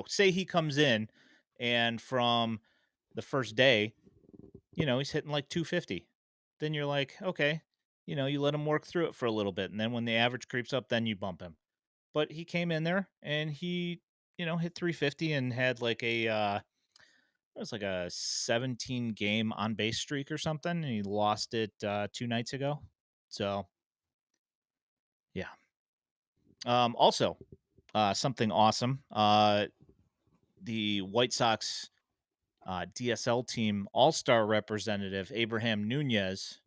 say he comes in and from the first day, he's hitting like 250, then you're like, okay, you let him work through it for a little bit. And then when the average creeps up, then you bump him. But he came in there and he, hit 350 and had like it was like a 17 game on base streak or something, and he lost it 2 nights ago. So yeah. Also, something awesome. The White Sox DSL team All Star representative Abraham Nunez,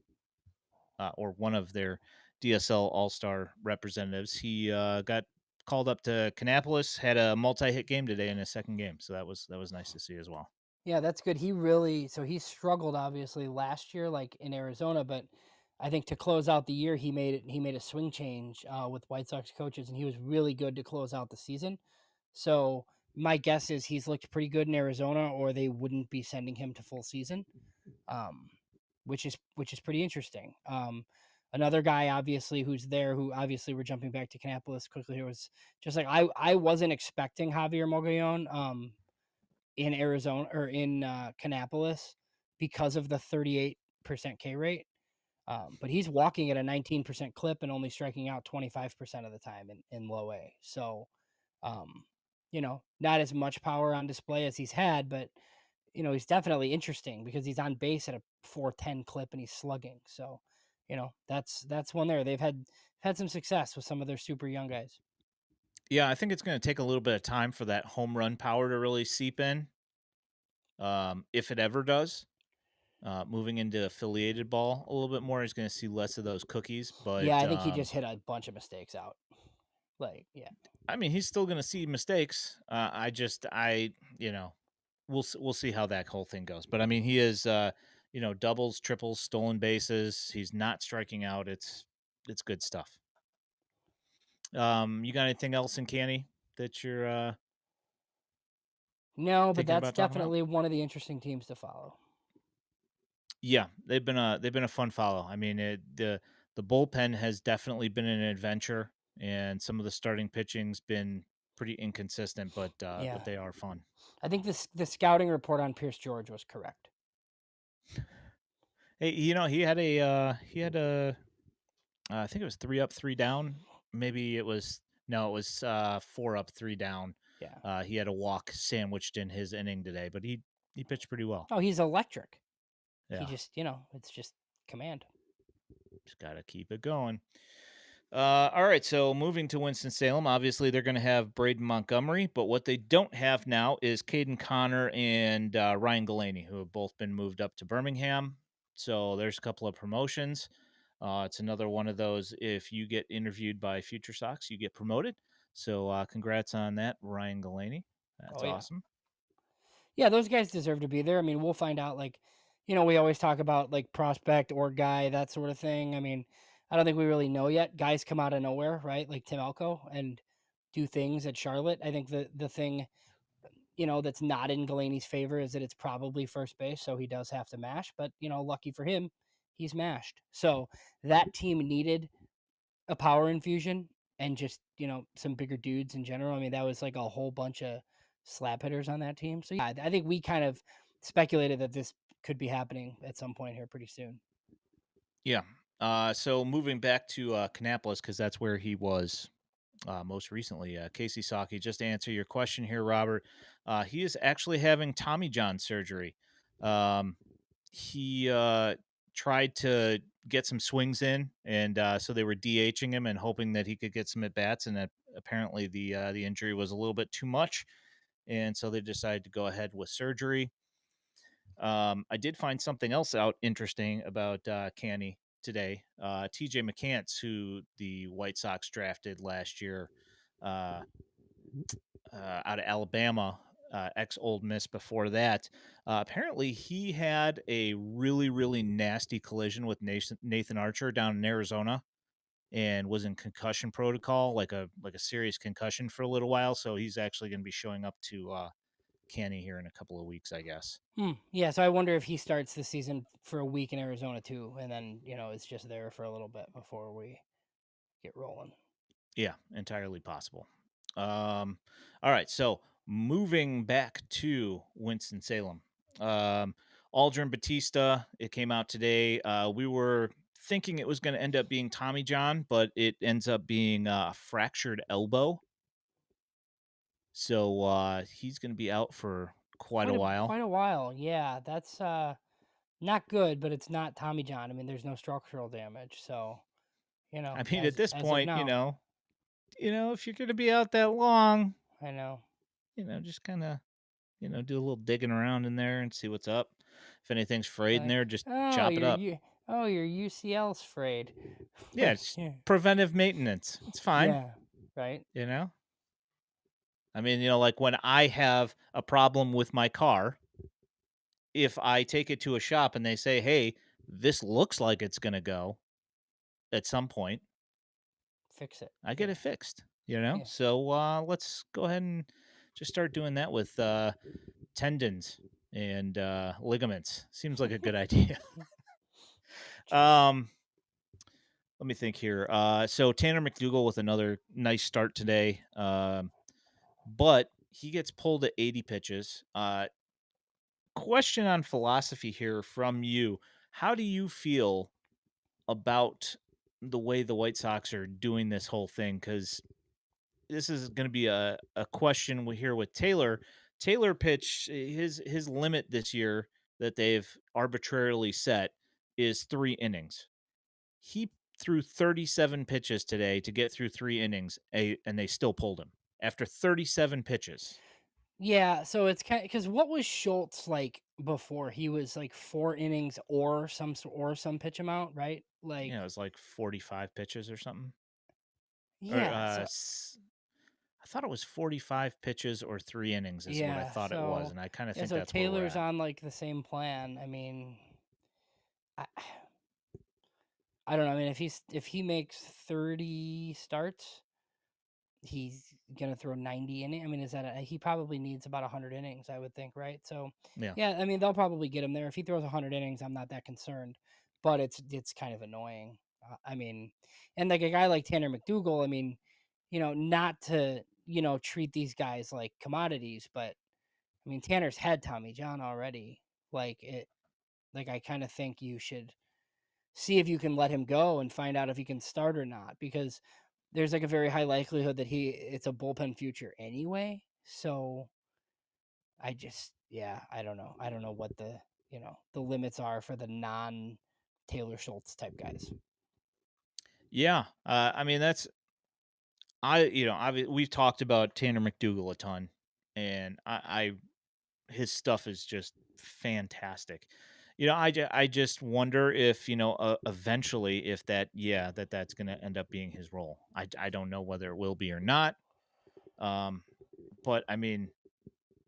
or one of their DSL All Star representatives, he got called up to Kannapolis, had a multi hit game today in his second game, so that was nice to see as well. Yeah, that's good. He struggled obviously last year, like in Arizona, but I think to close out the year, he made a swing change with White Sox coaches, and he was really good to close out the season. So my guess is he's looked pretty good in Arizona, or they wouldn't be sending him to full season, um, which is pretty interesting. Another guy, obviously, who's there, who obviously we're jumping back to Kannapolis quickly here, was just like I wasn't expecting Javier Mogollon. In Arizona or in Kannapolis because of the 38% K rate. But he's walking at a 19% clip and only striking out 25% of the time in low A. So, um, not as much power on display as he's had, but he's definitely interesting because he's on base at a 410 clip and he's slugging. So, that's one there. They've had some success with some of their super young guys. Yeah, I think it's going to take a little bit of time for that home run power to really seep in, if it ever does. Moving into affiliated ball a little bit more, is going to see less of those cookies. Yeah, But I think he just hit a bunch of mistakes out. Like, yeah. I mean, he's still going to see mistakes. We'll see how that whole thing goes. But I mean, he is, doubles, triples, stolen bases. He's not striking out. It's good stuff. You got anything else in Canny that you're No, but thinking that's about talking about? definitely one of the interesting teams to follow. Yeah, they've been a fun follow. I mean, the bullpen has definitely been an adventure, and some of the starting pitching's been pretty inconsistent, but Yeah. they are fun. I think the scouting report on Pierce George was correct. Hey, he had a I think it was 3 up, 3 down. Maybe it was no, it was 4 up, 3 down. Yeah. He had a walk sandwiched in his inning today, but he pitched pretty well. Oh, he's electric. He Yeah, just, it's just command. just gotta keep it going. All right, so moving to Winston-Salem, obviously they're going to have Braden Montgomery, but what they don't have now is Caden Connor and Ryan Galaney, who have both been moved up to Birmingham. So there's a couple of promotions. It's another one of those. If you get interviewed by FutureSox, you get promoted. So congrats on that, Ryan Galaney. That's Oh yeah. awesome. Yeah, those guys deserve to be there. I mean, we'll find out like, we always talk about like prospect or guy, that sort of thing. I mean, I don't think we really know yet. Guys come out of nowhere, right? Like Tim Elko and do things at Charlotte. I think the thing, that's not in Galaney's favor is that it's probably first base, so he does have to mash. But lucky for him, he's mashed. So that team needed a power infusion and just, some bigger dudes in general. I mean, that was like a whole bunch of slap hitters on that team. So yeah, I think we kind of speculated that this could be happening at some point here pretty soon. Yeah. So moving back to Kannapolis, because that's where he was most recently. Casey Saki, just to answer your question here, Robert, he is actually having Tommy John surgery. Um, he tried to get some swings in, and so they were DHing him and hoping that he could get some at bats, and that apparently the injury was a little bit too much, and so they decided to go ahead with surgery. I did find something else out interesting about Canny today. TJ McCants, who the White Sox drafted last year uh, out of Alabama, ex Old Miss before that. Apparently, he had a really, really nasty collision with Nathan Archer down in Arizona and was in concussion protocol, like a serious concussion for a little while. So he's actually going to be showing up to Canny here in a couple of weeks, I guess. Yeah, so I wonder if he starts the season for a week in Arizona too, and then it's just there for a little bit before we get rolling. Yeah, entirely possible. Um, all right, so moving back to Winston-Salem. Um, Aldrin Batista, it came out today. We were thinking it was going to end up being Tommy John, but it ends up being a fractured elbow. So he's going to be out for quite a while. Quite a while. Yeah, that's not good, but it's not Tommy John. I mean, there's no structural damage, so I mean, at as this of point, now, if you're going to be out that long, I know. just kind of do a little digging around in there and see what's up. If anything's frayed in Like, there, just oh, chop it up. your UCL's frayed. Yeah, Like, it's yeah, preventive maintenance. It's fine, yeah, right. you know? I mean, like when I have a problem with my car, if I take it to a shop and they say, "Hey, this looks like it's going to go at some point," Fix it. I get it Yeah, fixed. yeah. So let's go ahead and just start doing that with tendons and ligaments. Seems like a good idea. Jeez. um Let me think here. So Tanner McDougal with another nice start today, but he gets pulled at 80 pitches. Question on philosophy here from you: how do you feel about the way the White Sox are doing this whole thing? Because this is going to be a question we hear with Taylor. Taylor pitched his limit this year that they've arbitrarily set is 3 innings. He threw 37 pitches today to get through 3 innings, and they still pulled him after 37 pitches. Yeah, so it's kind because what was Schultz like before? He was like 4 innings or some pitch amount, right? Yeah, it Like, was like 45 pitches or something. Or yeah, so I thought it was 45 pitches or 3 innings is what I yeah, thought it was, so and I kind of yeah, think so that's where we're Taylor's at. on like the same plan. I mean, I, I don't know. I mean, if he makes 30 starts, he's gonna throw 90 innings. I mean, he probably needs about 100 innings, I would think, right? So, Yeah. yeah, I mean, they'll probably get him there. If he throws 100 innings, I'm not that concerned, but it's kind of annoying. I mean, and like a guy like Tanner McDougal, I mean, not to treat these guys like commodities, but I mean, Tanner's had Tommy John already. Like it, like I kind of think you should see if you can let him go and find out if he can start or not, because there's like a very high likelihood that it's a bullpen future anyway. So yeah, I don't know. I don't know what the limits are for the non Taylor Schultz type guys. Yeah. I mean, we've talked about Tanner McDougal a ton, and his stuff is just fantastic. I just wonder if eventually if that's going to end up being his role. I don't know whether it will be or not. Um, but I mean,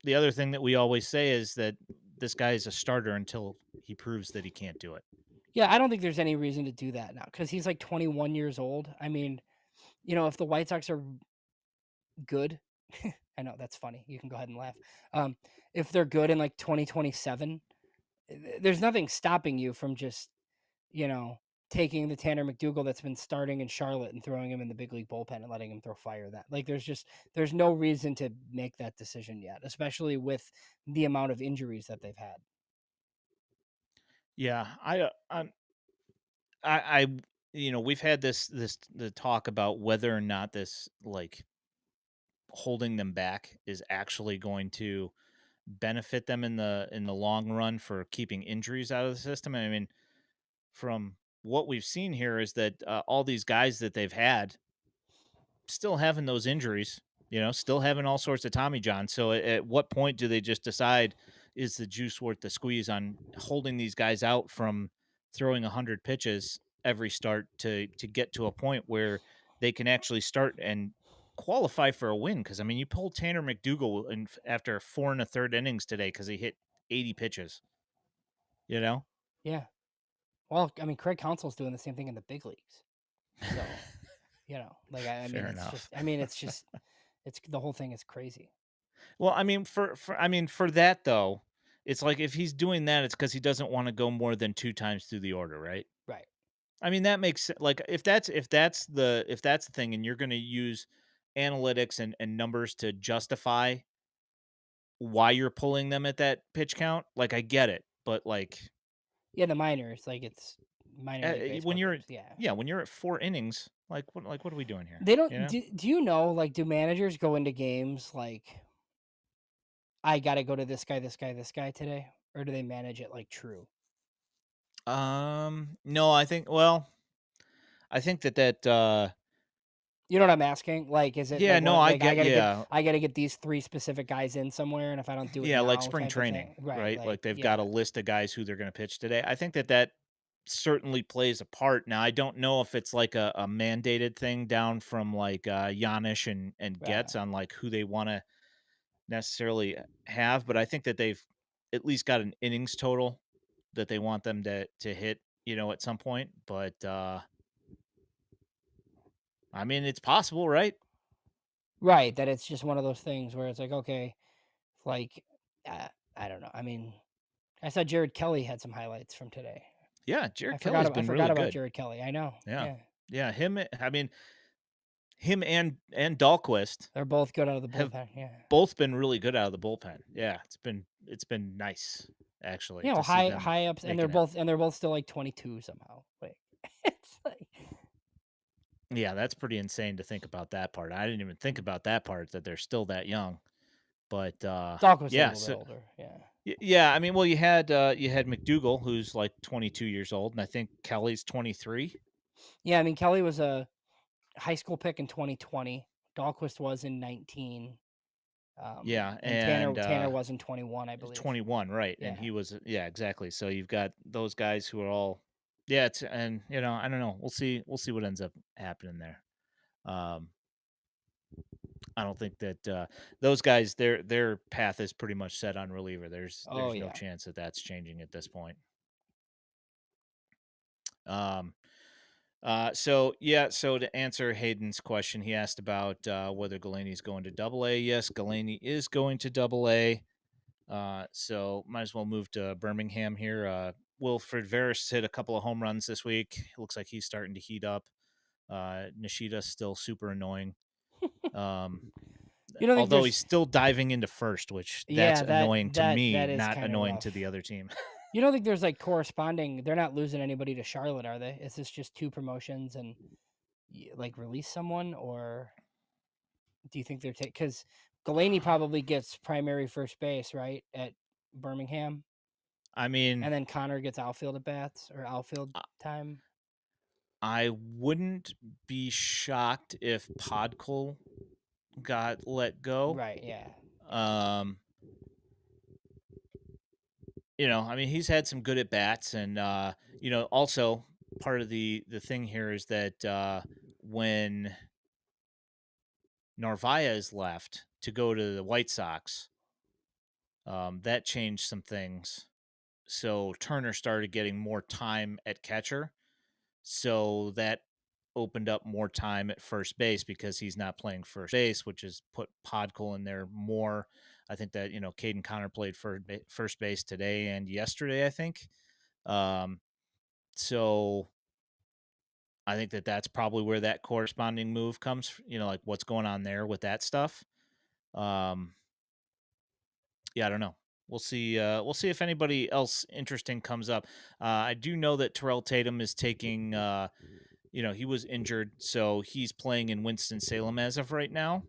the other thing that we always say is that this guy is a starter until he proves that he can't do it. Yeah, I don't think there's any reason to do that now because he's like 21 years old. I mean, if the White Sox are good, I know that's funny. You can go ahead and laugh. If they're good in like 2027, there's nothing stopping you from just you know, taking the Tanner McDougal that's been starting in Charlotte and throwing him in the big league bullpen and letting him throw fire that. Like there's no reason to make that decision yet, especially with the amount of injuries that they've had. Yeah, I we've had this the talk about whether or not this like holding them back is actually going to benefit them in the long run for keeping injuries out of the system. And I mean, from what we've seen here is that all these guys that they've had still having those injuries, still having all sorts of Tommy John. So at what point do they just decide is the juice worth the squeeze on holding these guys out from throwing 100 pitches every start to get to a point where they can actually start and qualify for a win? Because I mean, you pulled Tanner McDougal after 4 1/3 innings today because he hit 80 pitches. You know, Yeah. Well, I mean, Craig Counsell's doing the same thing in the big leagues. So, like I mean, fair it's enough. just, I mean, it's the whole thing is crazy. Well, I mean, for that though, it's like if he's doing that, it's because he doesn't want to go more than 2 times through the order, right? Right. I mean, that makes like if that's the thing, and you're going to use analytics and numbers to justify why you're pulling them at that pitch count, like I get it, but like Yeah, the minors, like it's minor league when baseball you're games. Yeah. yeah, when you're at 4 innings, like what are we doing here? They You don't know? do you know, like, do managers go into games like, "I gotta go to this guy today," or do they manage it like true? No, I think that You know what I'm asking? Like, is it yeah, like one no, of I like, get yeah. I gotta get these 3 specific guys in somewhere, and if I don't do it Yeah, like now spring type of training, thing? Right, right? like, Like they've got a yeah, list of guys who they're going to pitch today. I think that certainly plays a part. Now, I don't know if it's like a mandated thing down from like Giannis and right. Getz on like who they want to necessarily have, but I think that they've at least got an innings total that they want them to hit, at some point. But I mean, it's possible, right? Right, that it's just one of those things where it's like, okay, like, uh, I don't know. I mean, I saw Jared Kelly had some highlights from today. Yeah, Jared Kelly's I been forgot really about good. Jared Kelly. I know. Yeah, Yeah. yeah, him. I mean, him and Dahlquist They're both good out of the have bullpen. Yeah. both been really good out of the bullpen. Yeah, it's been nice actually You know, to see them high ups, making it. and they're both still like 22 somehow. Like it's like Yeah, that's pretty insane to think about that part. I didn't even think about that part that they're still that young. But Dawkins a yeah, little bit so older. Yeah. yeah, I mean, well, you had McDougal who's like 22 years old, and I think Kelly's 23. Yeah, I mean Kelly was a high school pick in 2020. Dahlquist was in 19. Yeah, And and Tanner was in 21, I he's believe. 21, right? And Yeah. he was yeah, exactly. So you've got those guys who are all yeah, and I don't know. We'll see what ends up happening there. Um, I don't think that those guys their path is pretty much set on reliever. Oh There's no yeah. chance that that's changing at this point. Um, so yeah, so to answer Hayden's question, he asked about whether Galaney's going to Double A. Yes, Galaney is going to Double A. So might as well move to Birmingham here. Wilfred Veras hit a couple of home runs this week. Looks like he's starting to heat up. Nishida's still super annoying. Um, You don't think although he's there's still diving into first, which that's yeah, annoying to me, that is not kind of annoying to the rough. other team. You don't think there's like corresponding they're not losing anybody to Charlotte, are they? Is this just two promotions and like release someone or do you think they're taking because Galaney probably gets primary first base, right? At Birmingham. I mean, And then Connor gets outfield at bats or outfield I time. I wouldn't be shocked if Podkul got let go. Right, yeah. Um, I mean, he's had some good at bats, and also part of the thing here is that when Narvaez left to go to the White Sox, that changed some things. So Turner started getting more time at catcher, so that opened up more time at first base because he's not playing first base, which has put Podkul in there more. I think that Caden Connor played first base today and yesterday. I think. Um, So I think that that's probably where that corresponding move comes. Like what's going on there with that stuff. Um, yeah, I don't know. We'll see. We'll see if anybody else interesting comes up. I do know that Terrell Tatum is taking. He was injured, so he's playing in Winston Salem as of right now.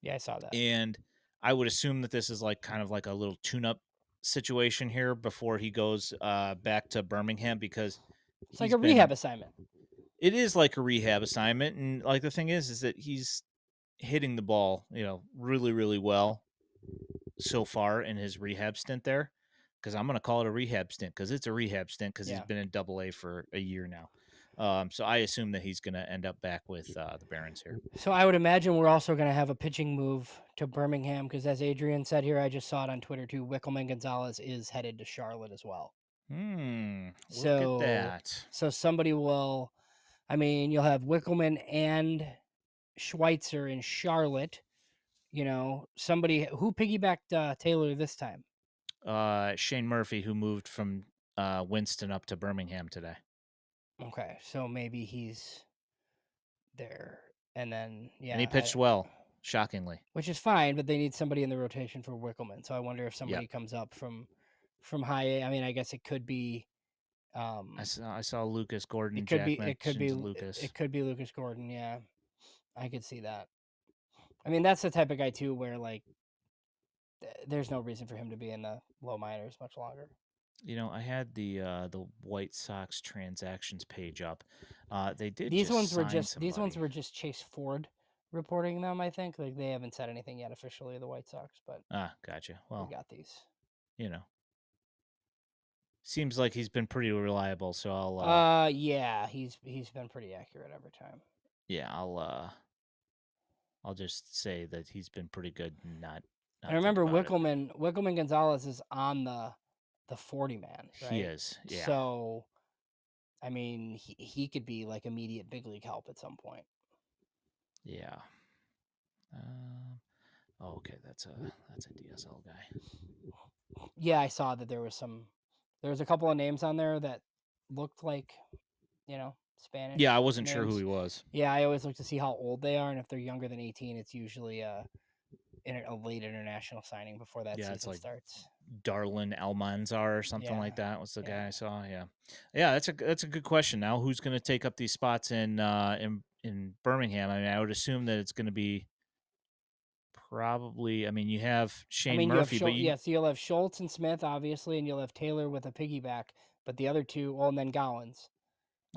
Yeah, I saw that. And I would assume that this is like kind of like a little tune-up situation here before he goes back to Birmingham because It's like he's a rehab been. assignment. It is like a rehab assignment, and like the thing is that he's hitting the ball, really, really well so far in his rehab stint there. Because I'm going to call it a rehab stint because it's a rehab stint because he's Yeah. been in Double A for a year now. So I assume that he's going to end up back with the Barons here. So I would imagine we're also going to have a pitching move to Birmingham because, as Adrian said here, I just saw it on Twitter too. Wickelman Gonzalez is headed to Charlotte as well. Look at So, that. so somebody will. I mean, you'll have Wickelman and Schweitzer in Charlotte. Somebody who piggybacked Taylor this time. Shane Murphy, who moved from Winston up to Birmingham today. Okay, so maybe he's there, and then And he yeah, pitched well, shockingly. which is fine, but they need somebody in the rotation for Wickelman. So I wonder if Yep. somebody comes up from high A. I mean, I guess it could be. I saw Lucas Gordon. It could Jack be. It could be. mentions Lucas. It could be Lucas Gordon. Yeah, I could see that. I mean, that's the type of guy too, where like, there's no reason for him to be in the low minors much longer. I had the White Sox transactions page up. They did These just ones were sign just these ones somebody. were just Chase Ford reporting them. I think like they haven't said anything yet officially, the White Sox, but Gotcha. we Well, got these. you know, seems like he's been pretty reliable. So Yeah, he's been pretty accurate every time. yeah, I'll just say that he's been pretty good and And not think remember, about it. Wickelman Gonzalez is on the 40 man, He right? is, yeah, So I mean, he could be like immediate big league help at some point. yeah. Okay, that's a DSL guy. Yeah, I saw that there was a couple of names on there that looked like, Spanish Yeah, I wasn't sure who names. he was. Yeah, I always look to see how old they are, and if they're younger than 18, it's usually a late international signing before that Yeah, it's season like starts. Darlin Almanzar or something Yeah, like that was the yeah. guy I saw. Yeah, yeah. That's a good question. Now, who's going to take up these spots in Birmingham? I mean, I would assume that it's going to be probably. I mean, you have I Shane mean, you have Murphy, but you so you'll have Schultz and Smith, obviously, and you'll have Taylor with a piggyback, but the other two, well, and then Gowans.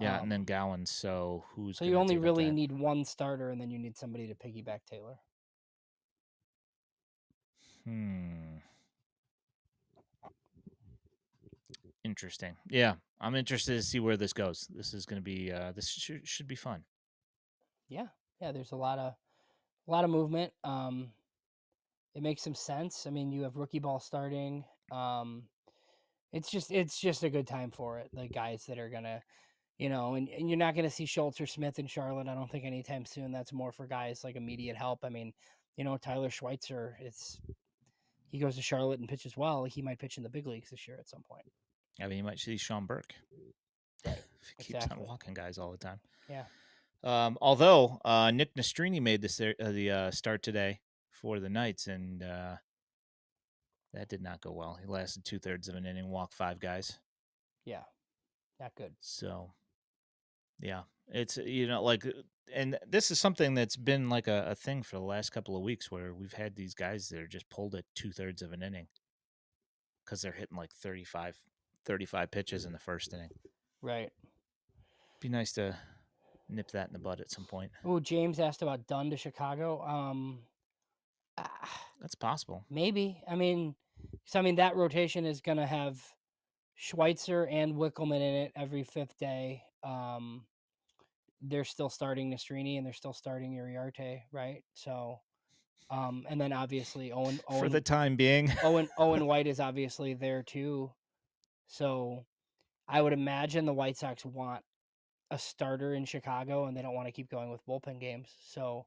yeah, and then Gowan. So who's So going you to only take up really that? need one starter, and then you need somebody to piggyback Taylor. Hmm. Interesting. Yeah, I'm interested to see where this goes. This is going to be. This should be fun. Yeah, yeah. There's a lot of movement. It makes some sense. I mean, you have rookie ball starting. It's just a good time for it. The guys that are gonna, and you're not gonna see Schultz or Smith in Charlotte. I don't think anytime soon. That's more for guys like immediate help. I mean, Tyler Schweitzer. He goes to Charlotte and pitches well. He might pitch in the big leagues this year at some point. I mean, you might see Sean Burke Right. if he keeps on Exactly. walking guys all the time. Yeah. Although Nick Nastrini made the start today for the Knights, and that did not go well. He lasted 2/3 of an inning, walked 5 guys. Yeah. Not good. So yeah, it's like, and this is something that's been like a thing for the last couple of weeks where we've had these guys that are just pulled at 2/3 of an inning because they're hitting like 35 pitches in the first inning. Right. Be nice to nip that in the bud at some point. Oh, James asked about Dunn to Chicago. That's possible. Maybe. I mean, that rotation is gonna have Schweitzer and Wickelman in it every fifth day. They're still starting Nastrini and they're still starting Uriarte, right? So, and then obviously For the time being. Owen White is obviously there too. So I would imagine the White Sox want a starter in Chicago and they don't want to keep going with bullpen games. So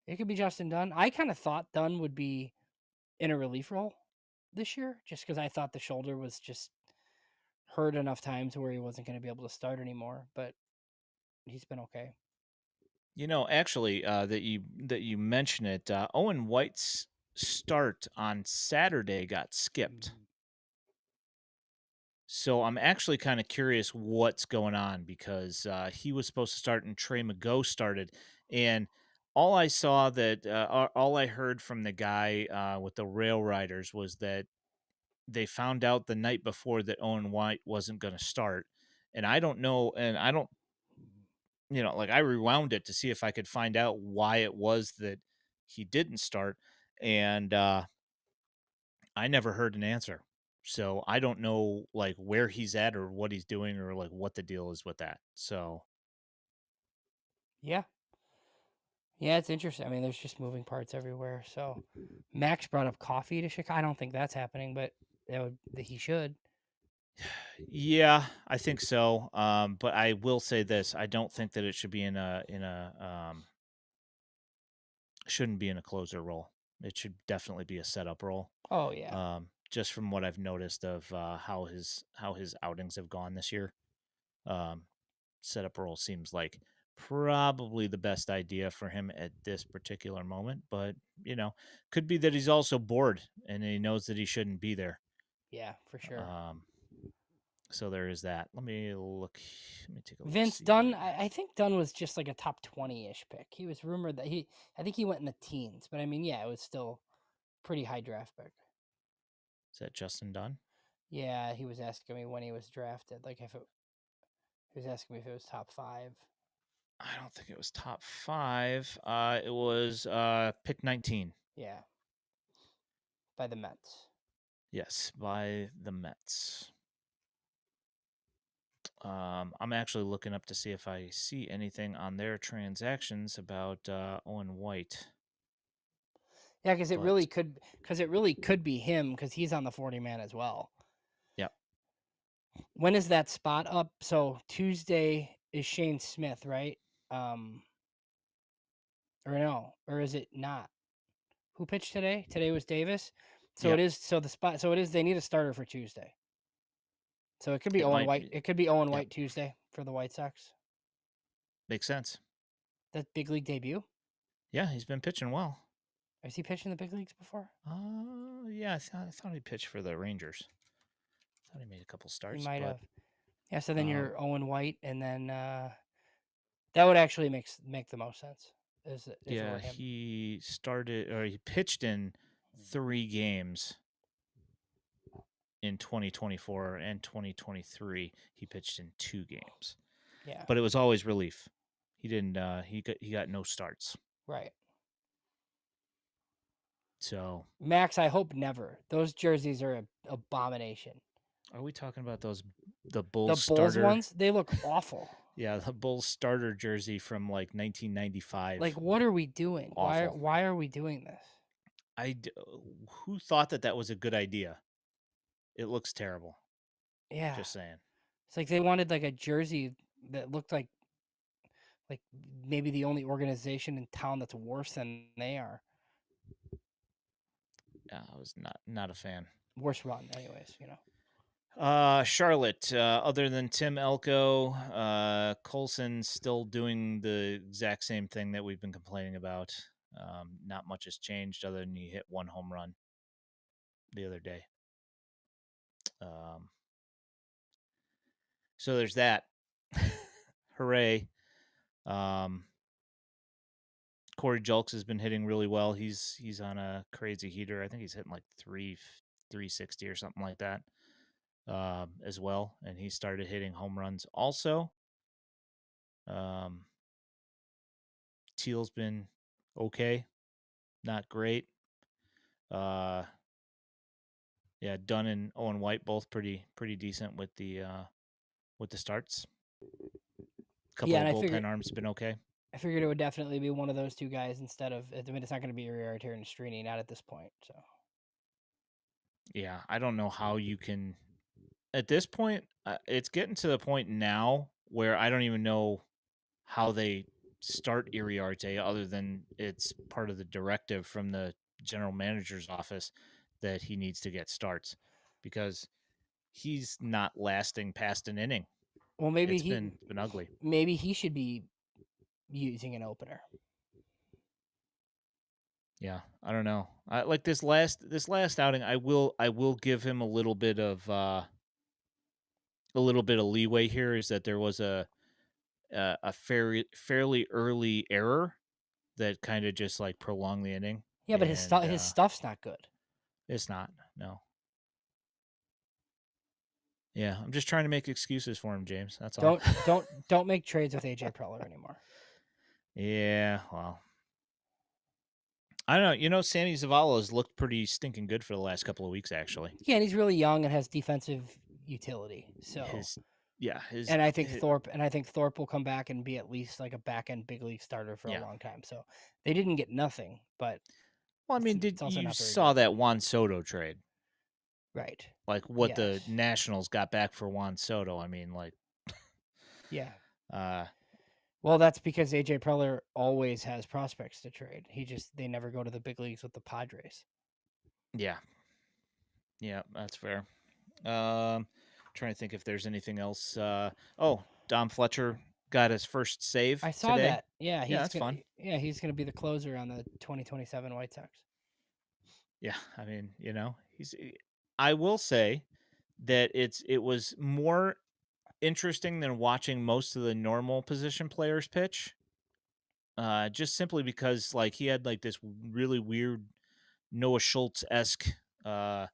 it could be Justin Dunn. I kind of thought Dunn would be in a relief role this year just because I thought the shoulder was just heard enough times where he wasn't going to be able to start anymore, but he's been okay. Actually, that you mention it, Owen White's start on Saturday got skipped. Mm. So I'm actually kind of curious what's going on because he was supposed to start and Trey McGough started, and all I heard from the guy with the Rail Riders was that they found out the night before that Owen White wasn't going to start, and I don't know, and I don't, like I rewound it to see if I could find out why it was that he didn't start, and I never heard an answer. So I don't know like where he's at or what he's doing or like what the deal is with that. So Yeah. Yeah, it's interesting. I mean, there's just moving parts everywhere. So Max brought up coffee to Chicago. I don't think that's happening, but he should. yeah, I think so. But I will say this: I don't think that it should be shouldn't be in a closer role. It should definitely be a setup role. Oh yeah. Just from what I've noticed of how his outings have gone this year. Um, Setup role seems like probably the best idea for him at this particular moment. But could be that he's also bored and he knows that he shouldn't be there. Yeah, for sure. Um, so there is that. Let me look. Let me take a look. Vince See Dunn, here. I think Dunn was just like a top 20-ish pick. He was rumored that I think he went in the teens, but I mean, yeah, it was still pretty high draft pick. Is that Justin Dunn? Yeah, he was asking me when he was drafted, like he was asking me if it was top 5. I don't think it was top 5. It was pick 19. Yeah, by the Mets. Yes, by the Mets. I'm actually looking up to see if I see anything on their transactions about Owen White. Yeah, But because it really could be him because he's on the 40 man as well. yeah, When is that spot up? So Tuesday is Shane Smith, right? Um, or no, or is it not? Who pitched today? Today was Davis. So it yep, is. So the spot. So it is. They need a starter for Tuesday. So it could be it Owen might White. be. It could be Owen Yep, White Tuesday for the White Sox. makes sense. That big league debut. Yeah, he's been pitching well. Has he pitched in the big leagues before? Yeah, I thought he pitched for the Rangers. Thought he made a couple He starts, might but have. Yeah. So then um, you're Owen White, and then that would actually make the most sense. Is if it yeah, were him. he pitched in 3 games in 2024 and 2023. He pitched in 2 games, Yeah. but it was always relief. He didn't. He got no starts. Right. So, Max, I hope never. Those jerseys are an abomination. are we talking about the Bulls The Bulls starter? ones, they look awful. Yeah, the Bulls starter jersey from like 1995. Like, what are we doing? Awful. Why are we doing this? Who thought that was a good idea? It looks terrible. Yeah. Just saying. It's like they wanted like a jersey that looked like maybe the only organization in town that's worse than they are. Yeah, I was not a fan. Worse run, anyways. Charlotte, other than Tim Elko, Colson still doing the exact same thing that we've been complaining about. Not much has changed other than he hit one home run the other day. Um, so there's that. Hooray. Um, Corey Julks has been hitting really well. He's on a crazy heater. I think he's hitting like 360 or something like that as well. And he started hitting home runs also. Um, Teal's been okay, not great. Uh, yeah, Dunn and Owen White both pretty decent with the starts. A couple Yeah, and of bullpen arms been okay. I figured it would definitely be one of those two guys instead of. I mean, it's not going to be Uriarte and Strini, not at this point. So Yeah, I don't know how you can. At this point, it's getting to the point now where I don't even know how they start Iriarte other than it's part of the directive from the general manager's office that he needs to get starts because he's not lasting past an inning. Well, It's been ugly. maybe he should be using an opener. Yeah, I don't know. I like this last outing. I will give him a little bit of leeway here. Is that there was a fairly early error that kind of just like prolonged the inning, Yeah, but and his stuff's not good. it's not. No. Yeah, I'm just trying to make excuses for him, James. That's all. Don't make trades with AJ Preller anymore. Yeah, well, I don't know. Sammy Zavala's looked pretty stinking good for the last couple of weeks, actually. Yeah, and he's really young and has defensive utility. So, His, yeah, his and I think Thorpe will come back and be at least like a back end big league starter for a yeah. long time. So they didn't get nothing, but Well, I mean, did it's also you not very saw good. that Juan Soto trade? Right. Like what the Yes. Nationals got back for Juan Soto? I mean, like, Yeah. uh, Well, that's because AJ Preller always has prospects to trade. They never go to the big leagues with the Padres. yeah, yeah, that's fair. Um, Trying to think if there's anything else. Oh, Dom Fletcher got his first save I saw today. that. Yeah, Yeah, that's fun. he's gonna be the closer on the 2027 White Sox. Yeah, I mean, I will say that it was more interesting than watching most of the normal position players pitch. Just simply because like he had like this really weird Noah Schultz esque uh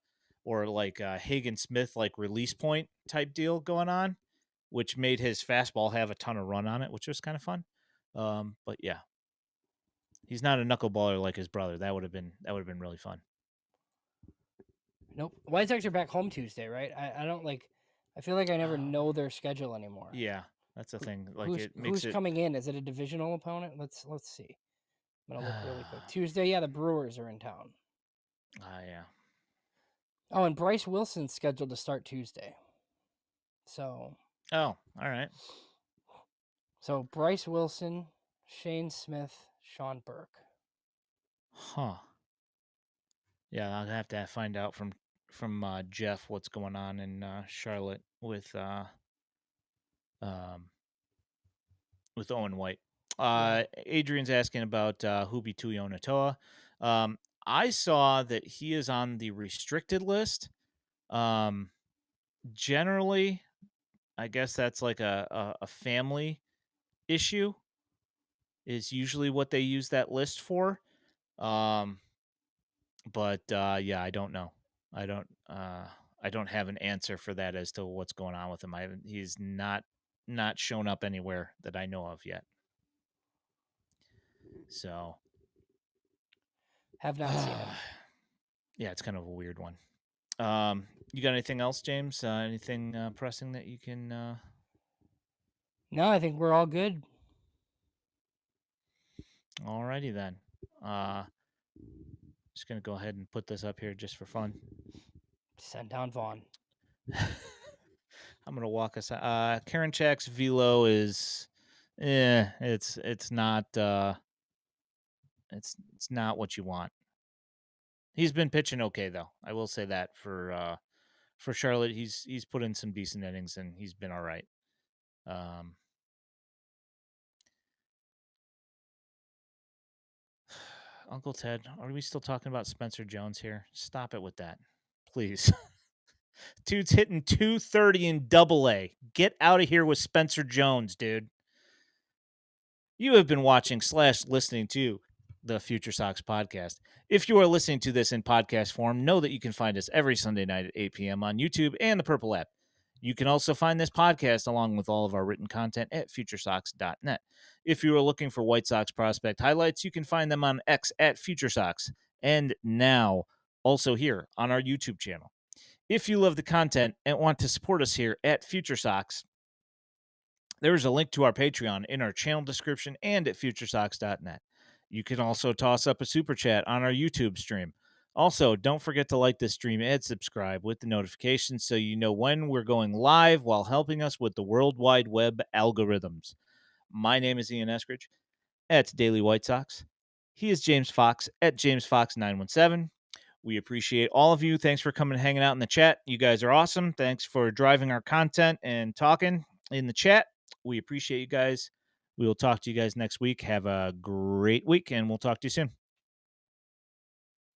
or like Hagen Smith like release point type deal going on, which made his fastball have a ton of run on it, which was kind of fun. But yeah, he's not a knuckleballer like his brother. That would have been really fun. Nope. White Sox are back home Tuesday, right? I don't like. I feel like I never Oh, know their schedule anymore. yeah, that's the thing. Like it makes Who's it. coming in? Is it a divisional opponent? Let's see. I'm gonna look really quick. Tuesday, yeah, the Brewers are in town. Yeah. Oh, and Bryce Wilson's scheduled to start Tuesday. So Oh, all right. Bryce Wilson, Shane Smith, Sean Burke. Huh. Yeah, I'll have to find out from Jeff what's going on in Charlotte um with Owen White. Yeah. Adrian's asking about Hubi Tuiyonotoa. I saw that he is on the restricted list. Um, Generally, I guess that's like a family issue is usually what they use that list for. Um, but yeah, I don't know. I don't. I don't have an answer for that as to what's going on with him. I haven't. He's not shown up anywhere that I know of yet. So Have not seen him. yeah, it's kind of a weird one. You got anything else, James? Anything pressing that you can? No, I think we're all good. Alrighty then. Uh, just gonna go ahead and put this up here just for fun. Send down Vaughn. I'm gonna walk us. Karen Check's velo is, it's not. It's not what you want. He's been pitching okay though. I will say that for Charlotte, he's put in some decent innings and he's been all right. Um, Uncle Ted, are we still talking about Spencer Jones here? Stop it with that, please. Dude's hitting 230 in double A. Get out of here with Spencer Jones, dude. You have been watching / listening to the Future Sox podcast. If you are listening to this in podcast form, know that you can find us every Sunday night at 8 p.m. on YouTube and the Purple app. You can also find this podcast along with all of our written content at futuresox.net. If you are looking for White Sox prospect highlights, you can find them on X at FutureSox and now also here on our YouTube channel. If you love the content and want to support us here at FutureSox, there's a link to our Patreon in our channel description and at futuresox.net. You can also toss up a super chat on our YouTube stream. Also, don't forget to like this stream and subscribe with the notifications so you know when we're going live while helping us with the World Wide Web algorithms. My name is Ian Eskridge at Daily White Sox. He is James Fox at James Fox 917. We appreciate all of you. Thanks for coming and hanging out in the chat. You guys are awesome. Thanks for driving our content and talking in the chat. We appreciate you guys. We will talk to you guys next week. Have a great week, and we'll talk to you soon.